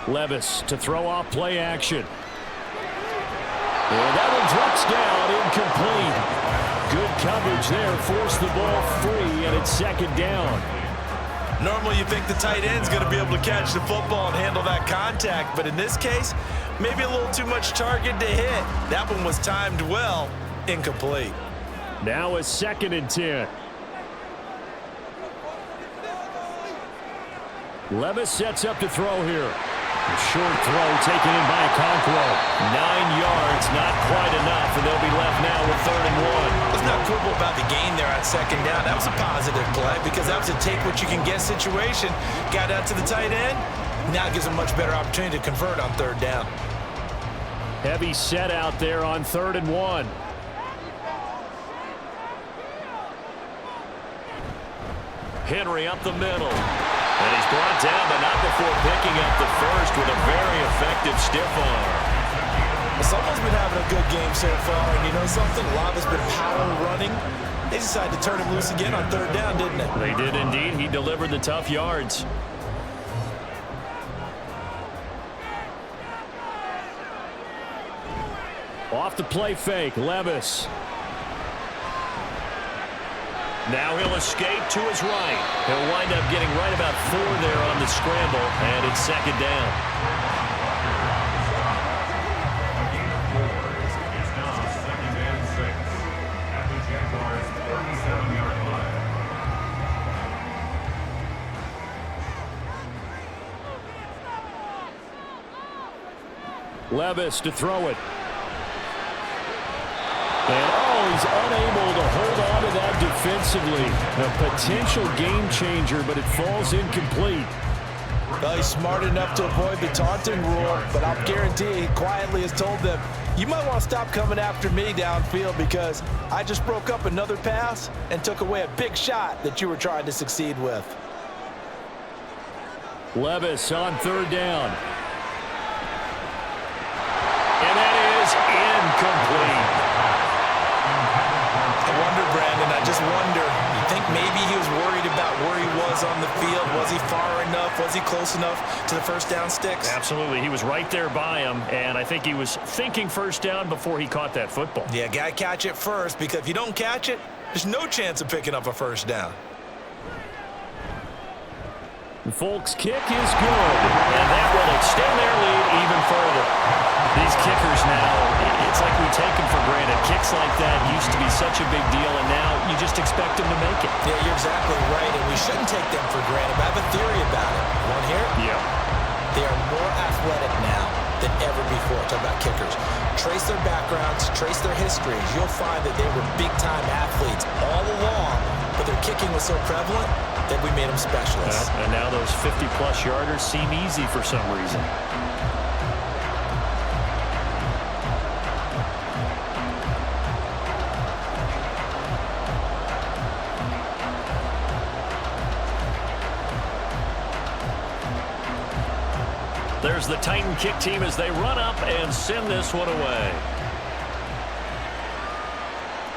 Levis to throw off play action. And that one drops down, incomplete. Good coverage there, forced the ball free, and it's second down.
Normally you think the tight end's going to be able to catch the football and handle that contact, but in this case, maybe a little too much target to hit. That one was timed well, incomplete.
Now a second and 10. Levis sets up to throw here. A short throw taken in by Okonkwo.
9 yards, not quite enough, and they'll be left now with 3rd and 1.
Let's not quibble about the gain there on second down. That was a positive play because that was a take-what-you-can-get situation. Got out to the tight end. Now it gives a much better opportunity to convert on 3rd down.
Heavy set out there on 3rd and 1.
Henry up the middle. And he's brought down, but not before picking up the first with a very effective stiff arm.
Someone's been having a good game so far, and you know something? A lot has been power running. They decided to turn him loose again on 3rd down, didn't they?
They did indeed. He delivered the tough yards.
Off the play fake, Levis.
Now he'll escape to his right. He'll wind up getting right about 4 there on the scramble, and it's second down.
It's now 2nd and 6 at the Jaguars' 37-yard line.
Levis to throw it. And he's unable to hold on to that defensively. A potential game changer, but it falls incomplete.
Well, he's smart enough to avoid the taunting rule, but I'll guarantee he quietly has told them, you might want to stop coming after me downfield because I just broke up another pass and took away a big shot that you were trying to succeed with.
Levis on 3rd down. And that is incomplete.
I wonder, Brandon, I just wonder, you think maybe maybe he was worried about where he was on the field. Was he far enough? Was he close enough to the first down sticks?
Absolutely. He was right there by him, and I think he was thinking first down before he caught that football.
Yeah, got to catch it first, because if you don't catch it, there's no chance of picking up a first down.
Folks' kick is good, and that will extend their lead even further. These kickers now, it's like we take them for granted. Kicks like that used to be such a big deal, and now you just expect them to make it.
Yeah, you're exactly right, and we shouldn't take them for granted. But I have a theory about it. Want to hear it?
Yeah.
They are more athletic now than ever before. Talk about kickers. Trace their backgrounds, trace their histories. You'll find that they were big-time athletes all along, but their kicking was so prevalent that we made them specialists.
And now those 50-plus yarders seem easy for some reason. There's the Titan kick team as they run up and send this one away.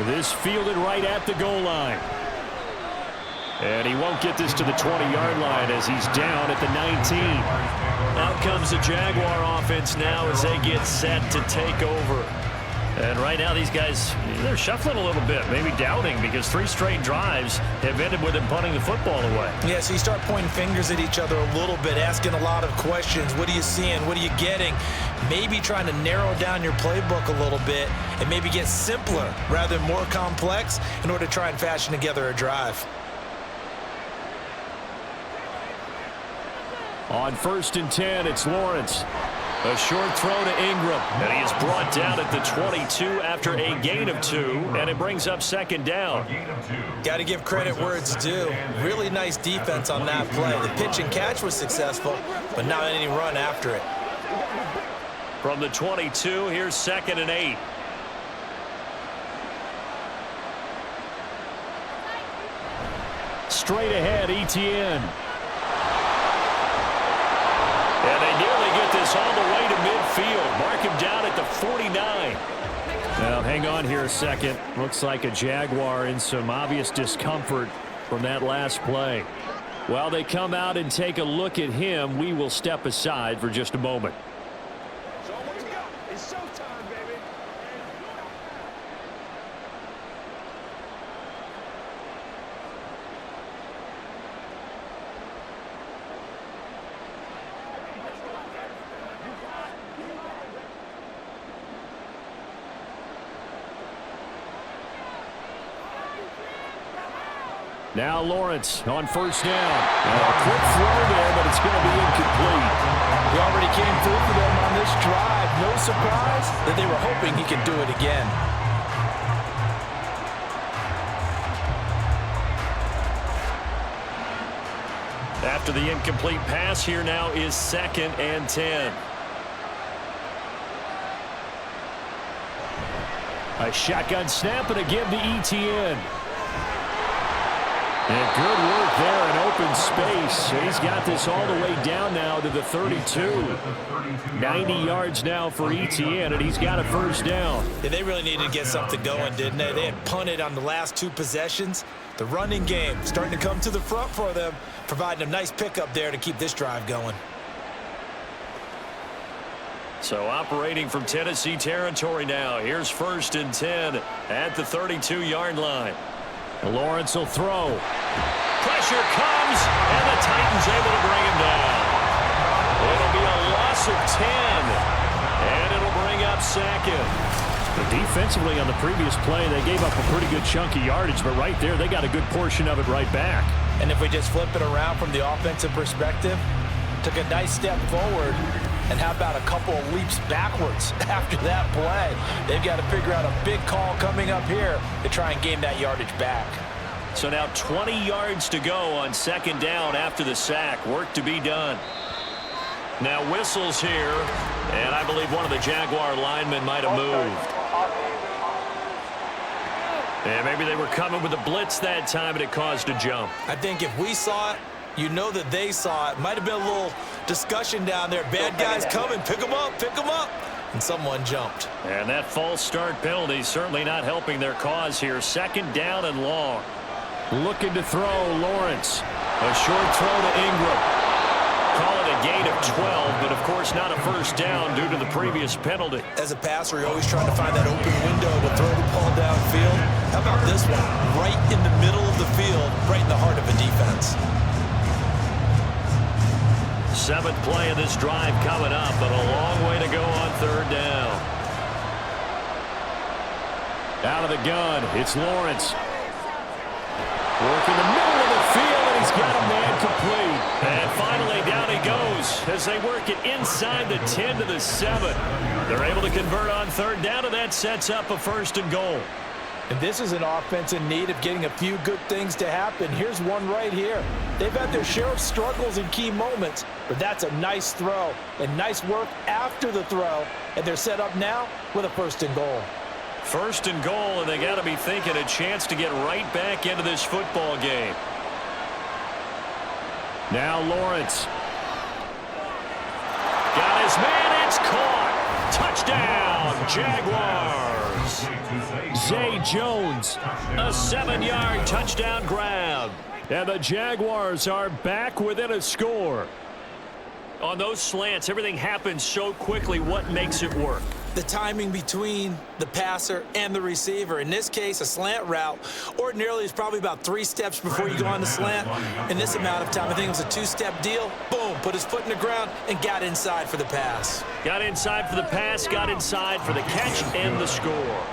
This fielded right at the goal line. And he won't get this to the 20-yard line as he's down at the 19. Out comes the Jaguar offense now as they get set to take over. And right now these guys, they're shuffling a little bit, maybe doubting, because 3 straight drives have ended with them punting the football away.
Yeah, so you start pointing fingers at each other a little bit, asking a lot of questions. What are you seeing? What are you getting? Maybe trying to narrow down your playbook a little bit and maybe get simpler rather than more complex in order to try and fashion together a drive.
On 1st and 10, it's Lawrence. A short throw to Ingram, and he is brought down at the 22 after a gain of 2, and it brings up 2nd down.
Got to give credit where it's due. Really nice defense on that play. The pitch and catch was successful, but not any run after it.
From the 22, here's 2nd and 8. Straight ahead, Etienne. And they nearly get this all the way to midfield. Mark him down at the 49. Now, hang on here a second. Looks like a Jaguar in some obvious discomfort from that last play. While they come out and take a look at him, we will step aside for just a moment.
So let's go. It's showtime, baby.
Now Lawrence on 1st down. A quick throw there, but it's going to be incomplete.
He already came through for them on this drive. No surprise that they were hoping he could do it again.
After the incomplete pass, here now is 2nd and 10. A shotgun snap and a give to Etienne. And good work there in open space. He's got this all the way down now to the 32. 90 yards now for Etienne, and he's got a 1st down.
Yeah, they really needed to get something going, didn't they? They had punted on the last 2 possessions. The running game starting to come to the front for them, providing a nice pickup there to keep this drive going.
So operating from Tennessee territory now. Here's 1st and 10 at the 32-yard line. Lawrence will throw. Pressure comes, and the Titans able to bring him down. It'll be a loss of 10, and it'll bring up 2nd. But defensively on the previous play, they gave up a pretty good chunk of yardage, but right there, they got a good portion of it right back.
And if we just flip it around from the offensive perspective, took a nice step forward, and how about a couple of leaps backwards after that play? They've got to figure out a big call coming up here to try and gain that yardage back.
So now 20 yards to go on 2nd down after the sack. Work to be done. Now whistles here, and I believe one of the Jaguar linemen might have moved. And maybe they were coming with a blitz that time, and it caused a jump.
I think if we saw it, you know that they saw it. Might have been a little discussion down there. Bad guys coming. Pick them up. Pick them up. And someone jumped.
And that false start penalty certainly not helping their cause here. 2nd down and long.
Looking to throw, Lawrence. A short throw to Ingram. Call it a gain of 12, but of course not a first down due to the previous penalty.
As a passer, you're always trying to find that open window to throw the ball downfield. How about this one? Right in the middle of the field, right in the heart of a defense.
7th play of this drive coming up, but a long way to go on 3rd down.
Out of the gun, it's Lawrence. Working the middle of the field, and he's got a man complete.
And finally, down he goes as they work it inside the 10 to the 7. They're able to convert on 3rd down, and that sets up a 1st and goal.
And this is an offense in need of getting a few good things to happen. Here's one right here. They've had their share of struggles in key moments, but that's a nice throw and nice work after the throw. And they're set up now with a 1st and goal.
1st and goal, and they got to be thinking a chance to get right back into this football game.
Now Lawrence.
Got his man, it's caught. Touchdown, Jaguars.
Zay Jones.
A 7-yard touchdown grab.
And the Jaguars are back within a score.
On those slants, everything happens so quickly. What makes it work?
The timing between the passer and the receiver. In this case, a slant route ordinarily is probably about 3 steps before you go on the slant. In this amount of time, I think it was a 2-step deal. Boom, put his foot in the ground and got inside for the pass.
Got inside for the pass, got inside for the catch and the score.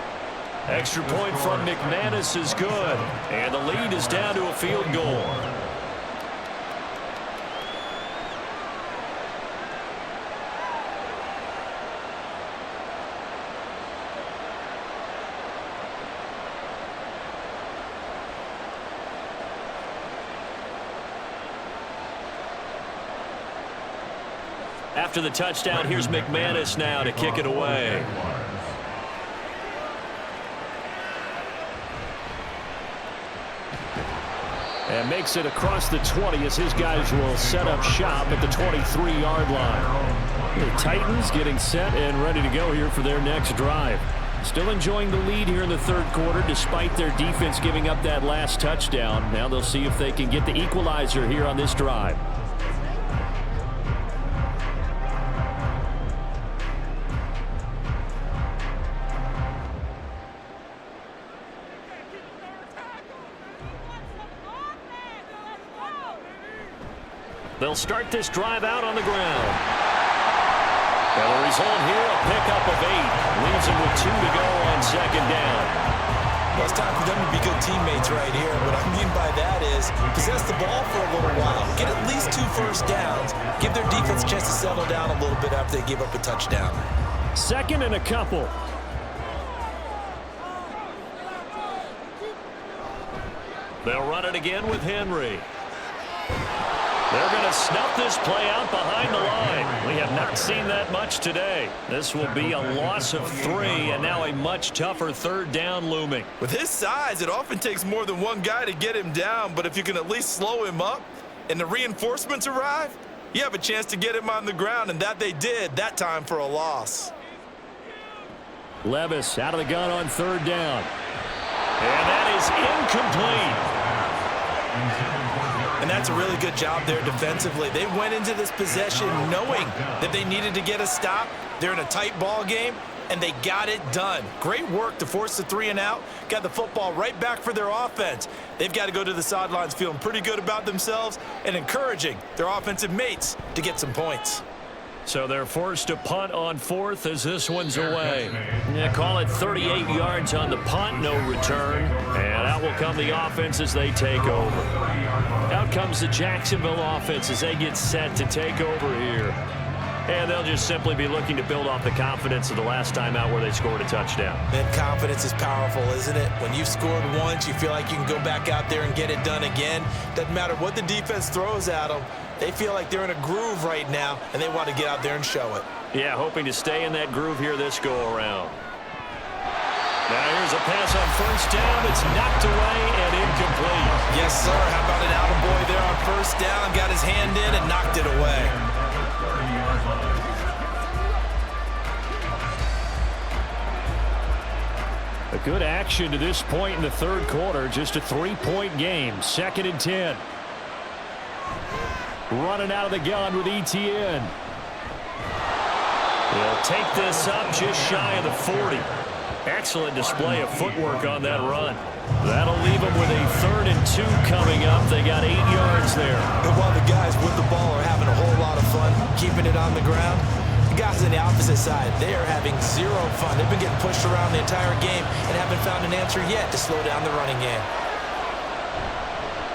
Extra point from McManus is good, and the lead is down to a field goal. After the touchdown, here's McManus now to kick it away.
And makes it across the 20 as his guys will set up shop at the 23-yard line. The Titans getting set and ready to go here for their next drive. Still enjoying the lead here in the 3rd quarter despite their defense giving up that last touchdown. Now they'll see if they can get the equalizer here on this drive.
They'll start this drive out on the ground. And the result here, a pickup of 8. Leaves them with 2 to go on 2nd down.
Well, it's time for them to be good teammates right here. What I mean by that is possess the ball for a little while. Get at least 2 first downs. Give their defense a chance to settle down a little bit after they give up a touchdown.
2nd and a couple.
They'll run it again with Henry. They're going to snuff this play out behind the line. We have not seen that much today. This will be a loss of 3, and now a much tougher 3rd down looming.
With his size, it often takes more than one guy to get him down, but if you can at least slow him up and the reinforcements arrive, you have a chance to get him on the ground, and that they did, that time for a loss.
Levis out of the gun on 3rd down.
And that is incomplete.
And that's a really good job there defensively. They went into this possession knowing that they needed to get a stop. They're in a tight ball game, and they got it done. Great work to force the 3 and out. Got the football right back for their offense. They've got to go to the sidelines feeling pretty good about themselves and encouraging their offensive mates to get some points.
So they're forced to punt on 4th as this one's away. Yeah, call it 38 yards on the punt, no return. And out will come the offense as they take over. Out comes the Jacksonville offense as they get set to take over here. And they'll just simply be looking to build off the confidence of the last time out where they scored a touchdown.
Man, confidence is powerful, isn't it? When you've scored once, you feel like you can go back out there and get it done again. Doesn't matter what the defense throws at them. They feel like they're in a groove right now, and they want to get out there and show it.
Yeah, hoping to stay in that groove here this go-around. Now here's a pass on 1st down. It's knocked away and incomplete.
Yes, sir. How about an attaboy there on 1st down? Got his hand in and knocked it away.
A good action to this point in the third quarter. Just a 3-point game. 2nd and 10. Running out of the gun with Etienne.
He'll take this up just shy of the 40. Excellent display of footwork on that run. That'll leave them with a 3rd and 2 coming up. They got 8 yards there.
And while the guys with the ball are having a whole lot of fun keeping it on the ground, the guys on the opposite side, they are having zero fun. They've been getting pushed around the entire game and haven't found an answer yet to slow down the running game.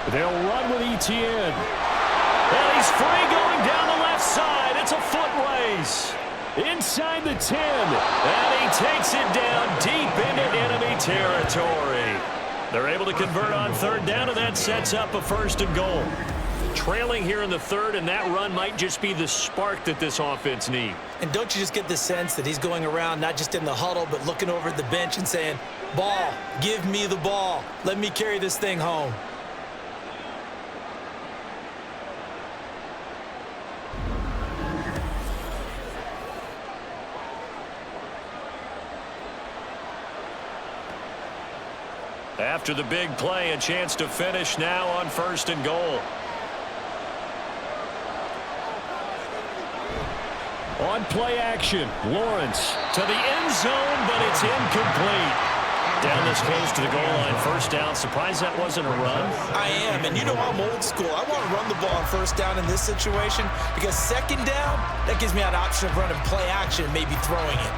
They'll run with Etienne.
And he's free going down the left side. It's a foot race. Inside the 10. And he takes it down deep into enemy territory. They're able to convert on 3rd down, and that sets up a 1st and goal. Trailing here in the 3rd, and that run might just be the spark that this offense needs.
And don't you just get the sense that he's going around not just in the huddle, but looking over at the bench and saying, ball, give me the ball. Let me carry this thing home.
After the big play, a chance to finish now on 1st and goal.
On play action, Lawrence
To the end zone, but it's incomplete. Down this close to the goal line, 1st down. Surprised that wasn't a run?
I am, and you know I'm old school. I want to run the ball on 1st down in this situation because 2nd down, that gives me an option of running play action, maybe throwing it.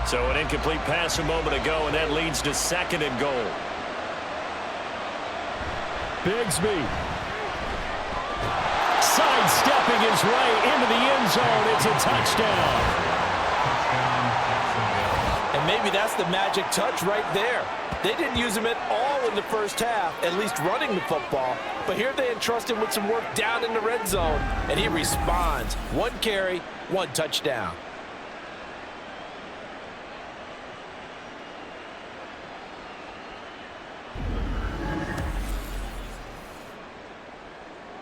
So an incomplete pass a moment ago, and that leads to 2nd and goal.
Bigsby. Sidestepping his way into the end zone. It's a touchdown.
And maybe that's the magic touch right there. They didn't use him at all in the 1st half, at least running the football. But here they entrust him with some work down in the red zone, and he responds. 1 carry, 1 touchdown.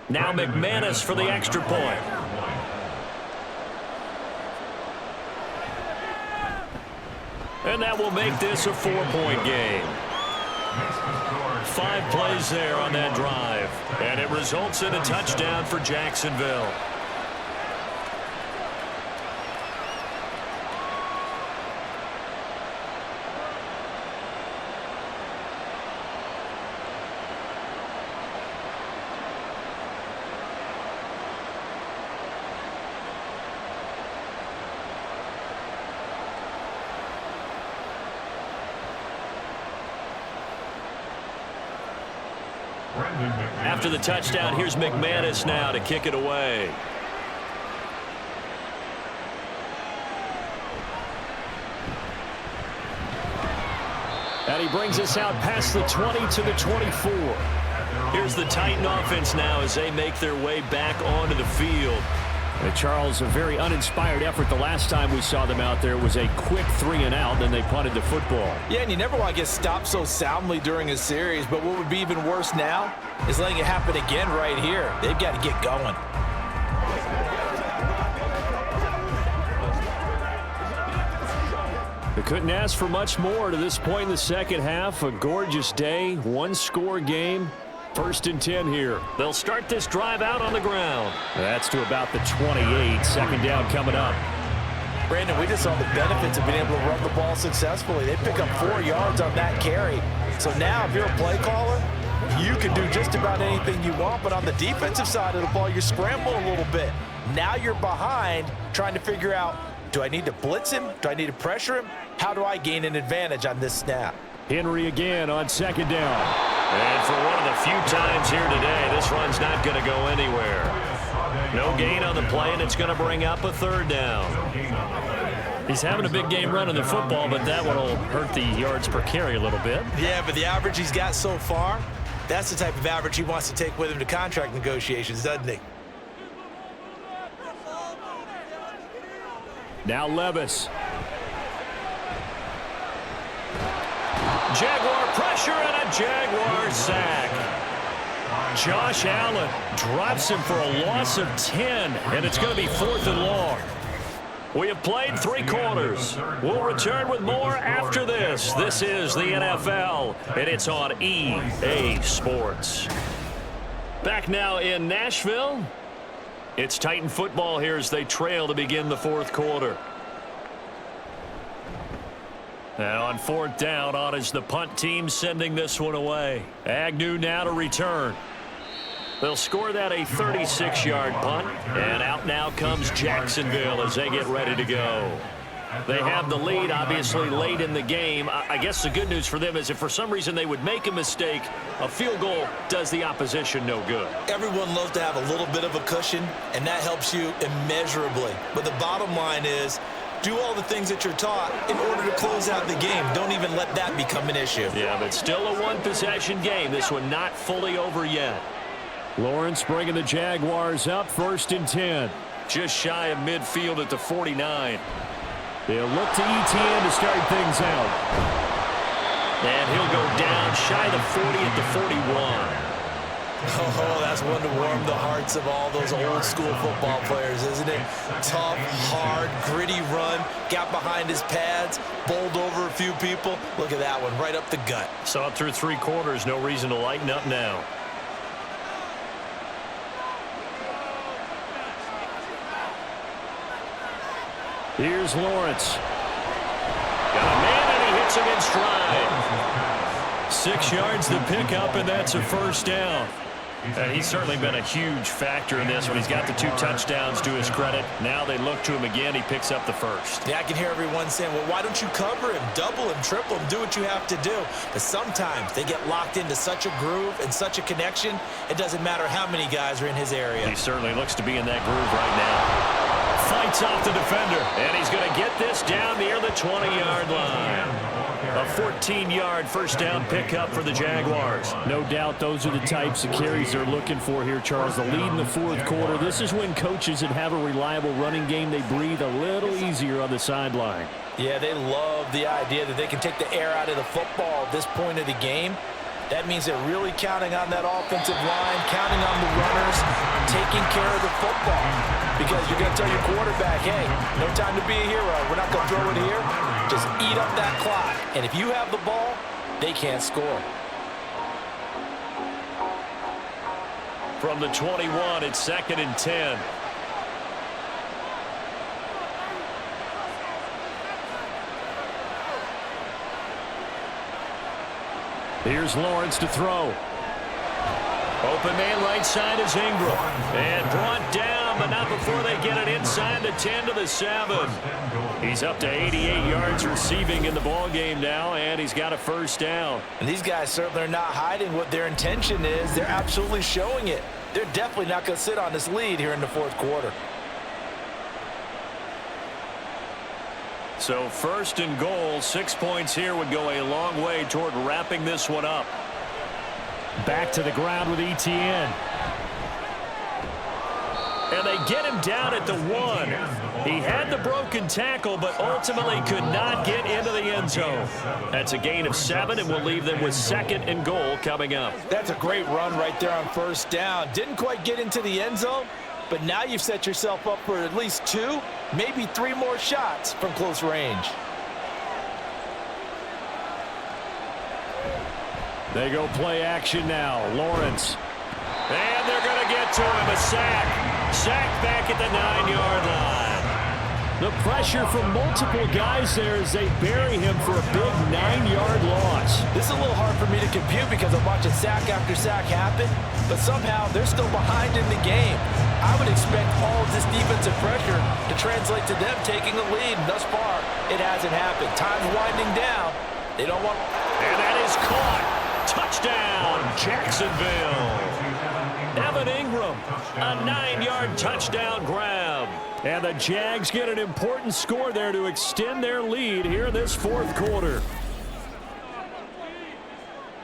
Now McManus for the extra point. And that will make this a 4-point game. 5 plays there on that drive. And it results in a touchdown for Jacksonville. After the touchdown, here's McManus now to kick it away.
And he brings us out past the 20 to the 24.
Here's the Titan offense now as they make their way back onto the field.
And Charles, a very uninspired effort. The last time we saw them out there was a quick 3-and-out, then they punted the football.
Yeah, and you never want to get stopped so soundly during a series, but what would be even worse now is letting it happen again right here. They've got to get going.
They couldn't ask for much more to this point in the 2nd half. A gorgeous day, 1-score game. 1st and 10 here.
They'll start this drive out on the ground.
That's to about the 28. 2nd down coming up.
Brandon, we just saw the benefits of being able to run the ball successfully. They pick up 4 yards on that carry. So now if you're a play caller, you can do just about anything you want. But on the defensive side of the ball, you're scrambling a little bit. Now you're behind trying to figure out, do I need to blitz him? Do I need to pressure him? How do I gain an advantage on this snap?
Henry again on 2nd down.
And for one of the few times here today, this run's not going to go anywhere. No gain on the play, and it's going to bring up a 3rd down.
He's having a big game running the football, but that one will hurt the yards per carry a little bit.
Yeah, but the average he's got so far, that's the type of average he wants to take with him to contract negotiations, doesn't he?
Now Levis.
Jaguar pressure and a Jaguar sack.
Josh Allen drops him for a loss of 10, and it's going to be 4th and long.
We have played 3 quarters. We'll return with more after this. This is the NFL, and it's on EA Sports. Back now in Nashville. It's Titan football here as they trail to begin the 4th quarter. And on 4th down, on is the punt team sending this one away. Agnew now to return. They'll score that a 36-yard punt, and out now comes Jacksonville as they get ready to go. They have the lead, obviously, late in the game. I guess the good news for them is if for some reason they would make a mistake, a field goal does the opposition no good.
Everyone loves to have a little bit of a cushion, and that helps you immeasurably. But the bottom line is, do all the things that you're taught in order to close out the game. Don't even let that become an issue.
Yeah, but still a one-possession game. This one not fully over yet.
Lawrence bringing the Jaguars up, 1st and 10.
Just shy of midfield at the 49.
They'll look to ETN to start things out.
And he'll go down shy of the 40 at the 41.
Oh, that's one to warm the hearts of all those old school football players, isn't it? Tough, hard, gritty run, got behind his pads, bowled over a few people. Look at that one, right up the gut.
Saw it through 3 quarters, no reason to lighten up now.
Here's Lawrence.
Got a man, and he hits him in stride.
6 yards to pick up, and that's a 1st down.
And he's certainly been a huge factor in this when he's got the 2 touchdowns to his credit. Now they look to him again. He picks up the 1st.
Yeah, I can hear everyone saying, well, why don't you cover him, double him, triple him, do what you have to do. But sometimes they get locked into such a groove and such a connection, it doesn't matter how many guys are in his area.
He certainly looks to be in that groove right now. Fights off the defender, and he's going to get this down near the 20-yard line. A 14-yard 1st down pickup for the Jaguars.
No doubt those are the types of carries they're looking for here, Charles. The lead in the 4th quarter. This is when coaches that have a reliable running game, they breathe a little easier on the sideline.
Yeah, they love the idea that they can take the air out of the football at this point of the game. That means they're really counting on that offensive line, counting on the runners, taking care of the football. Because you're going to tell your quarterback, hey, no time to be a hero. We're not going to throw it here. Just eat up that clock. And if you have the ball, they can't score.
From the 21, it's 2nd and 10.
Here's Lawrence to throw.
Open man right side is Ingram. And brought down, but not before they get it inside the 10 to the 7. He's up to 88 yards receiving in the ball game now, and he's got a 1st down.
And these guys certainly are not hiding what their intention is. They're absolutely showing it. They're definitely not going to sit on this lead here in the 4th quarter.
So 1st and goal, 6 points here would go a long way toward wrapping this one up.
Back to the ground with ETN.
And they get him down at the 1. He had the broken tackle, but ultimately could not get into the end zone. That's a gain of 7, and we'll leave them with 2nd and goal coming up.
That's a great run right there on 1st down. Didn't quite get into the end zone, but now you've set yourself up for at least 2, maybe 3 more shots from close range.
They go play action now. Lawrence.
And they're going to get to him. A sack. Sack back at the 9-yard line.
The pressure from multiple guys there as they bury him for a big 9-yard loss.
This is a little hard for me to compute because I'm watching sack after sack happen, but somehow they're still behind in the game. I would expect all of this defensive pressure to translate to them taking the lead, and thus far, it hasn't happened. Time's winding down. They don't want...
And that is caught. Touchdown, Jacksonville. Evan Ingram, a 9-yard touchdown grab.
And the Jags get an important score there to extend their lead here in this 4th quarter.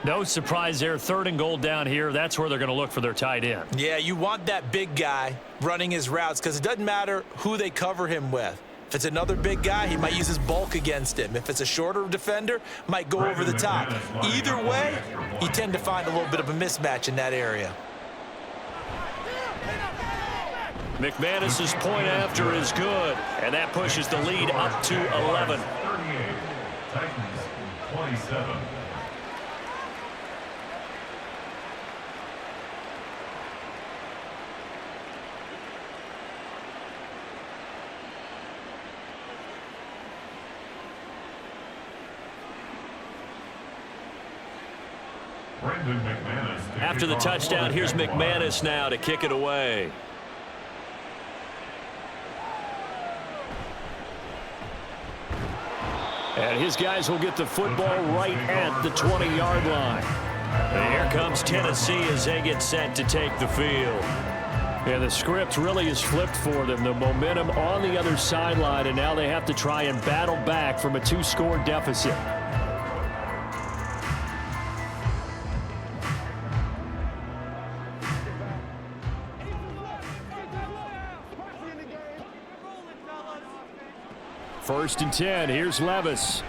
No surprise there, 3rd and goal down here. That's where they're going to look for their tight end.
Yeah, you want that big guy running his routes because it doesn't matter who they cover him with. If it's another big guy, he might use his bulk against him. If it's a shorter defender, might go over the top. Either way, you tend to find a little bit of a mismatch in that area.
McManus's point after is good, and that pushes the lead up to 11.
38, Titans 27.
After the touchdown, here's McManus now to kick it away.
And his guys will get the football right at the 20-yard line.
And here comes Tennessee as they get set to take the field.
And the script really is flipped for them. The momentum on the other sideline, and now they have to try and battle back from a 2-score deficit. First and 10. Here's Levis.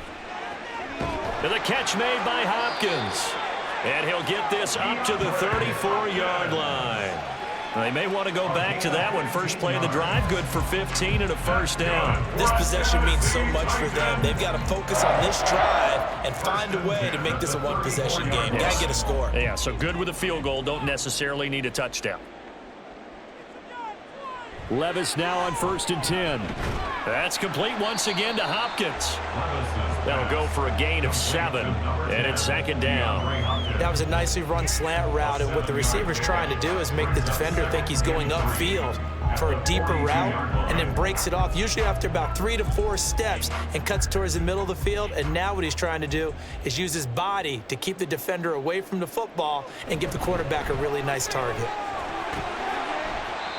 And the catch made by Hopkins. And he'll get this up to the 34-yard line. Well, they may want to go back to that one. First play of the drive, good for 15 and a first down.
This possession means so much for them. They've got to focus on this drive and find a way to make this a one-possession game. Got to get a score.
Yeah, so good with a field goal. Don't necessarily need a touchdown.
Levis now on first and 10.
That's complete once again to Hopkins. That'll go for a gain of 7, and it's second down.
That was a nicely run slant route, and what the receiver's trying to do is make the defender think he's going upfield for a deeper route, and then breaks it off, usually after about 3 to 4 steps, and cuts towards the middle of the field. And now what he's trying to do is use his body to keep the defender away from the football and give the quarterback a really nice target.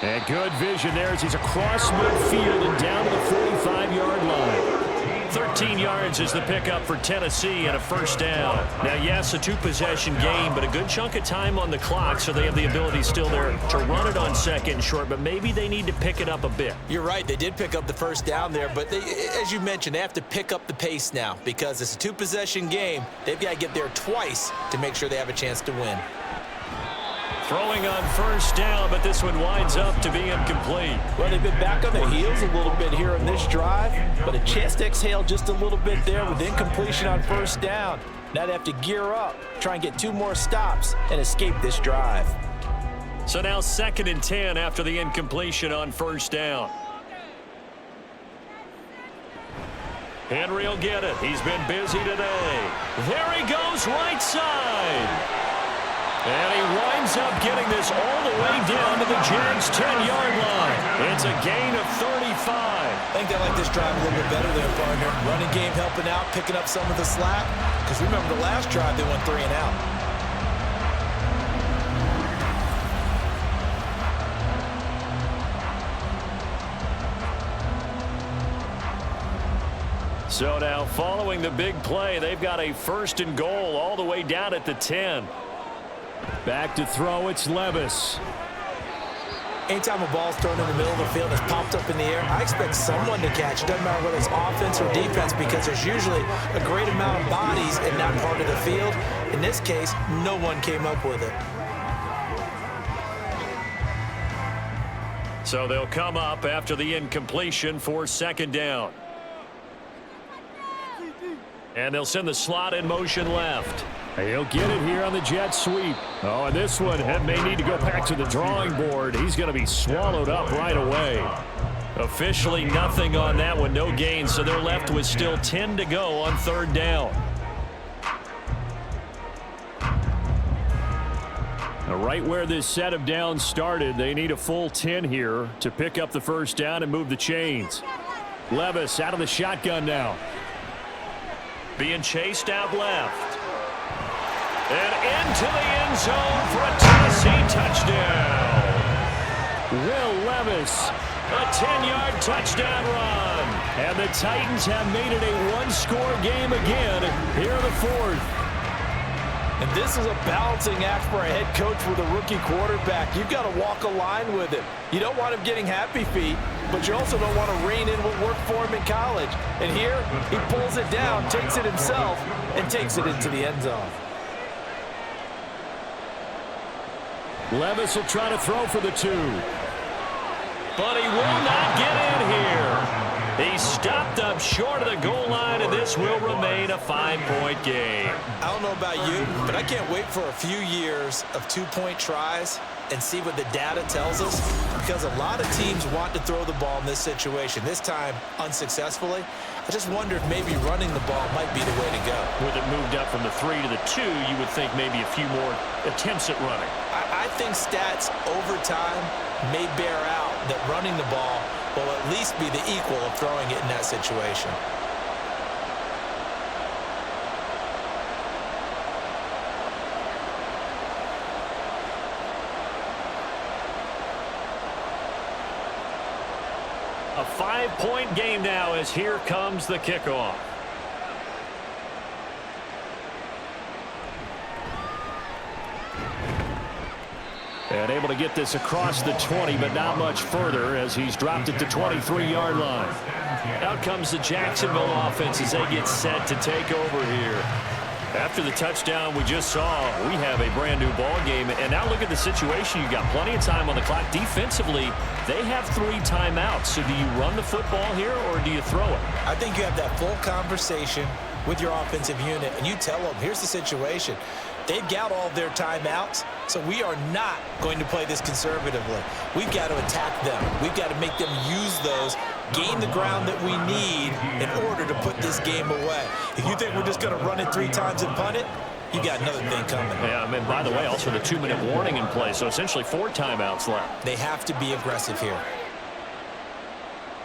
And good vision there as he's across midfield and down to the 45-yard line.
13 yards is the pickup for Tennessee and a first down. Now, yes, a 2-possession game, but a good chunk of time on the clock, so they have the ability still there to run it on second and short, but maybe they need to pick it up a bit.
You're right. They did pick up the first down there, but as you mentioned, they have to pick up the pace now because it's a 2-possession game. They've got to get there twice to make sure they have a chance to win.
Throwing on first down, but this one winds up to be incomplete.
Well, they've been back on their heels a little bit here in this drive, but a chance to exhale just a little bit there with incompletion on first down. Now they have to gear up, try and get 2 more stops, and escape this drive.
So now second and 10 after the incompletion on first down. Henry will get it. He's been busy today. There he goes, right side. And he winds up getting this all the way down to the Jags' 10-yard line. It's a gain of 35.
I think they like this drive a little bit better there, partner. Running game helping out, picking up some of the slack. Because remember, the last drive, they went 3 and out.
So now, following the big play, they've got a first and goal all the way down at the 10.
Back to throw, it's Levis.
Anytime a ball's thrown in the middle of the field and it's popped up in the air, I expect someone to catch. It doesn't matter whether it's offense or defense because there's usually a great amount of bodies in that part of the field. In this case, no one came up with it.
So they'll come up after the incompletion for second down. And they'll send the slot in motion left.
He'll get it here on the jet sweep. Oh, and this one may need to go back to the drawing board. He's going to be swallowed up right away.
Officially nothing on that one, no gain, so they're left with still 10 to go on third down.
Right where this set of downs started, they need a full 10 here to pick up the first down and move the chains. Levis out of the shotgun now.
Being chased out left. And into the end zone for a Tennessee touchdown.
Will Levis.
A 10-yard touchdown run.
And the Titans have made it a one-score game again here in the fourth.
And this is a balancing act for a head coach with a rookie quarterback. You've got to walk a line with him. You don't want him getting happy feet, but you also don't want to rein in what worked for him in college. And here, he pulls it down, takes it himself, and takes it into the end zone.
Levis will try to throw for the 2.
but he will not get in here. He stopped up short of the goal line, and this will remain a 5-point game.
I don't know about you, but I can't wait for a few years of 2-point tries and see what the data tells us, because a lot of teams want to throw the ball in this situation. This time, unsuccessfully. I just wonder if maybe running the ball might be the way to go.
With it moved up from the 3 to the 2, you would think maybe a few more attempts at running.
I think stats over time may bear out that running the ball will at least be the equal of throwing it in that situation.
A 5-point game now as here comes the kickoff.
And able to get this across the 20, but not much further as he's dropped it to 23-yard line.
Out comes the Jacksonville offense as they get set to take over here. After the touchdown we just saw, we have a brand-new ball game. And now look at the situation. You've got plenty of time on the clock. Defensively, they have 3 timeouts. So do you run the football here or do you throw it?
I think you have that full conversation with your offensive unit, and you tell them, here's the situation. They've got all their timeouts, so we are not going to play this conservatively. We've got to attack them. We've got to make them use those, gain the ground that we need in order to put this game away. If you think we're just going to run it 3 times and punt it, you got another thing coming.
Yeah, I mean, by the way, also the 2-minute warning in play, so essentially 4 timeouts left.
They have to be aggressive here.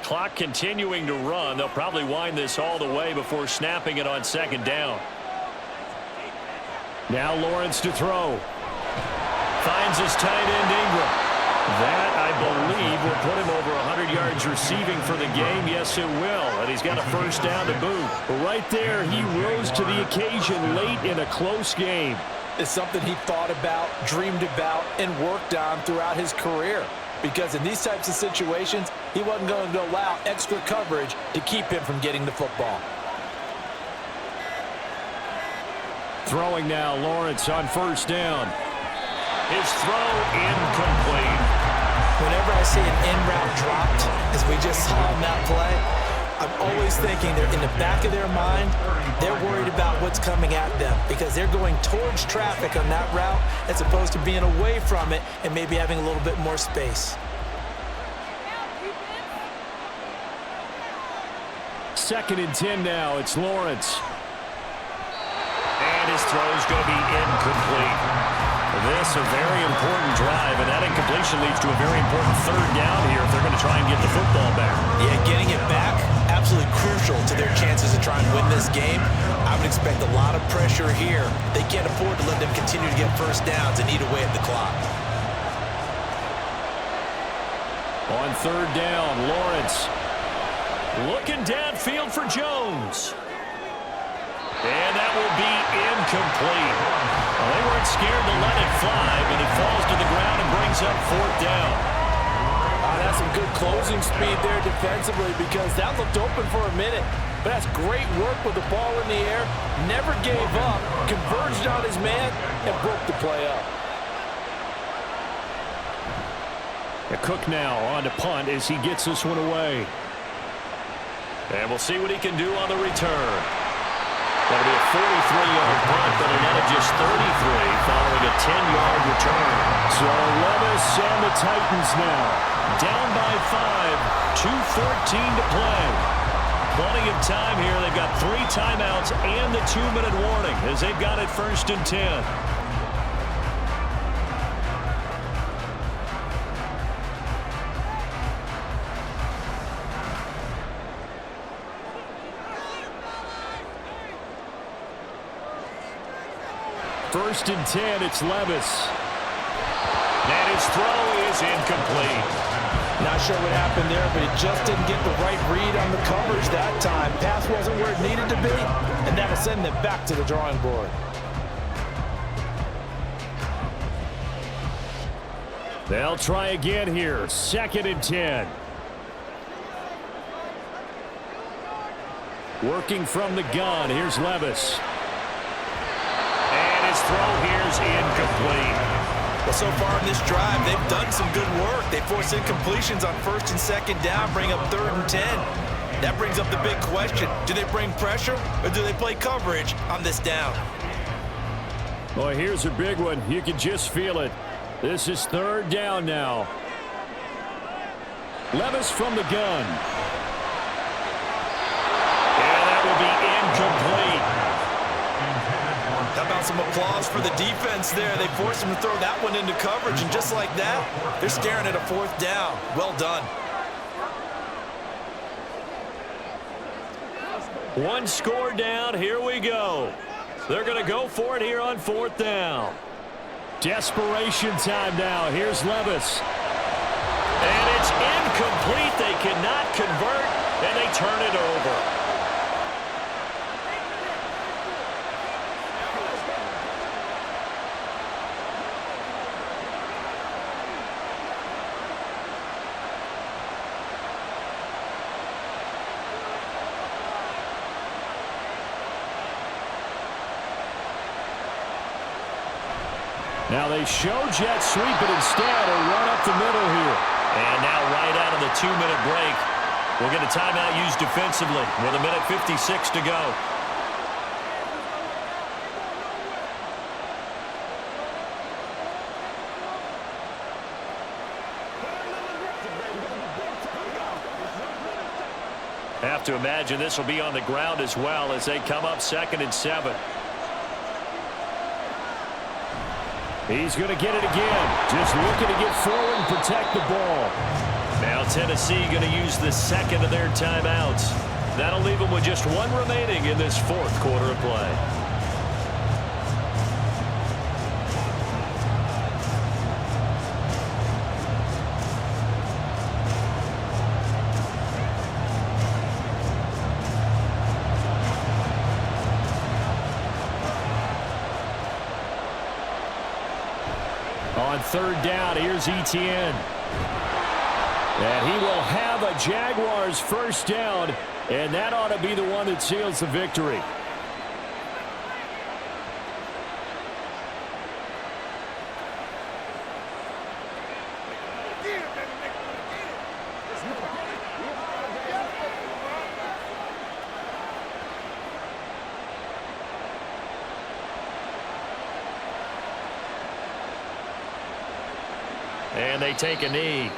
Clock continuing to run. They'll probably wind this all the way before snapping it on 2nd down.
Now Lawrence to throw.
Finds his tight end Ingram. That, I believe, will put him over 100 yards receiving for the game. Yes, it will. And he's got a 1st down to boot.
Right there, he rose to the occasion late in a close game.
It's something he thought about, dreamed about, and worked on throughout his career. Because in these types of situations, he wasn't going to allow extra coverage to keep him from getting the football.
Throwing now, Lawrence on 1st down.
His throw incomplete.
Whenever I see an in route dropped, as we just saw in that play, I'm always thinking they're in the back of their mind, they're worried about what's coming at them because they're going towards traffic on that route as opposed to being away from it and maybe having a little bit more space.
2nd and 10 now. It's Lawrence.
And his throw's going to be incomplete. This a very important drive, and that incompletion leads to a very important 3rd down here if they're going to try and get the football back.
Yeah, getting it back, absolutely crucial to their chances to try and win this game. I would expect a lot of pressure here. They can't afford to let them continue to get 1st downs and eat away at the clock.
On 3rd down, Lawrence.
Looking downfield for Jones. And that will be incomplete. Well, they weren't scared to let it fly, but it falls to the ground and brings up 4th down.
That's some good closing speed there defensively because that looked open for a minute. But that's great work with the ball in the air. Never gave up, converged on his man, and broke the play up.
Cook now on to punt as he gets this one away.
And we'll see what he can do on the return. That'll be a 43-yard punt, but a net of just 33 following a 10-yard return.
So Levis and the Titans now
down by 5, 2:14 to play. Plenty of time here. They've got 3 timeouts and the 2-minute warning as they've got it 1st and 10.
First and 10, it's Levis.
And his throw is incomplete.
Not sure what happened there, but he just didn't get the right read on the coverage that time. Pass wasn't where it needed to be, and that'll send them back to the drawing board.
They'll try again here. 2nd and 10. Working from the gun. Here's Levis.
His throw here's incomplete.
Well, so far in this drive, they've done some good work. They've force incompletions on 1st and 2nd down, bring up 3rd and 10. That brings up the big question. Do they bring pressure or do they play coverage on this down?
Well, here's a big one. You can just feel it. This is 3rd down now. Levis from the gun. And that will be incomplete.
How about some applause for the defense there? They forced him to throw that one into coverage, and just like that, they're staring at a 4th down. Well done.
One score down. Here we go. They're going to go for it here on 4th down.
Desperation time now. Here's Levis.
And it's incomplete. They cannot convert, and they turn it over.
Now they show jet sweep, but instead a run up the middle here.
And now right out of the 2-minute break, we'll get a timeout used defensively with 1:56 to go. Have to imagine this will be on the ground as well as they come up 2nd and 7.
He's going to get it again. Just looking to get forward and protect the ball.
Now Tennessee going to use the 2nd of their timeouts. That'll leave them with just 1 remaining in this 4th quarter of play.
On 3rd down, here's Etienne. And he will have a Jaguars 1st down, and that ought to be the one that seals the victory.
And they take a knee.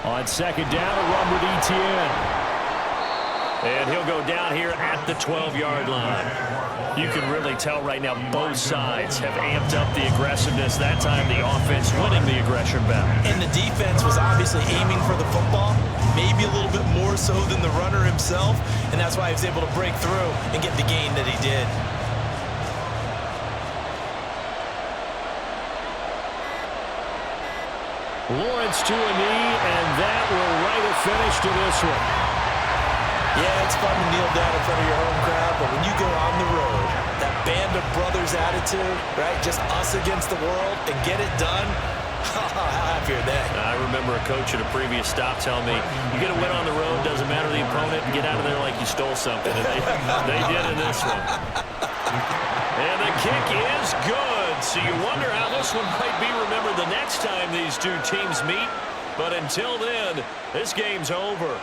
On 2nd down, a run with Etienne.
And he'll go down here at the 12-yard line. You can really tell right now both sides have amped up the aggressiveness. That time the offense winning the aggression battle.
And the defense was obviously aiming for the football, maybe a little bit more so than the runner himself, and that's why he was able to break through and get the gain that he did.
Lawrence to a knee, and that will write a finish to this one.
Yeah, it's fun to kneel down in front of your home crowd, but when you go on the road, that band of brothers attitude, right, just us against the world, and get it done, how happy are they?
I remember a coach at a previous stop telling me, you get a win on the road, doesn't matter the opponent, and get out of there like you stole something. And they did in this one. And the kick is good. So you wonder how this one might be remembered the next time these two teams meet. But until then, this game's over.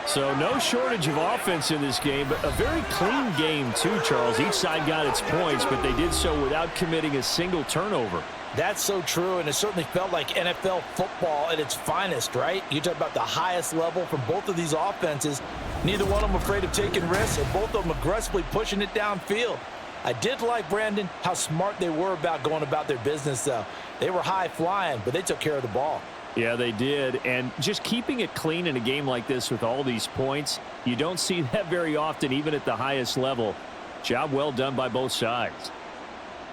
So no shortage of offense in this game, but a very clean game too, Charles. Each side got its points, but they did so without committing a single turnover.
That's so true, and it certainly felt like NFL football at its finest, right? You talk about the highest level from both of these offenses. Neither one of them afraid of taking risks, and both of them aggressively pushing it downfield. I did like, Brandon, how smart they were about going about their business, though. They were high-flying, but they took care of the ball.
Yeah, they did, and just keeping it clean in a game like this with all these points, you don't see that very often, even at the highest level. Job well done by both sides.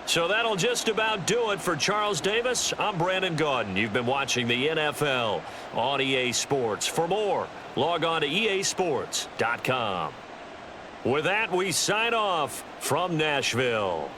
So that'll just about do it for Charles Davis. I'm Brandon Gaudin. You've been watching the NFL on EA Sports. For more, log on to easports.com. With that, we sign off from Nashville.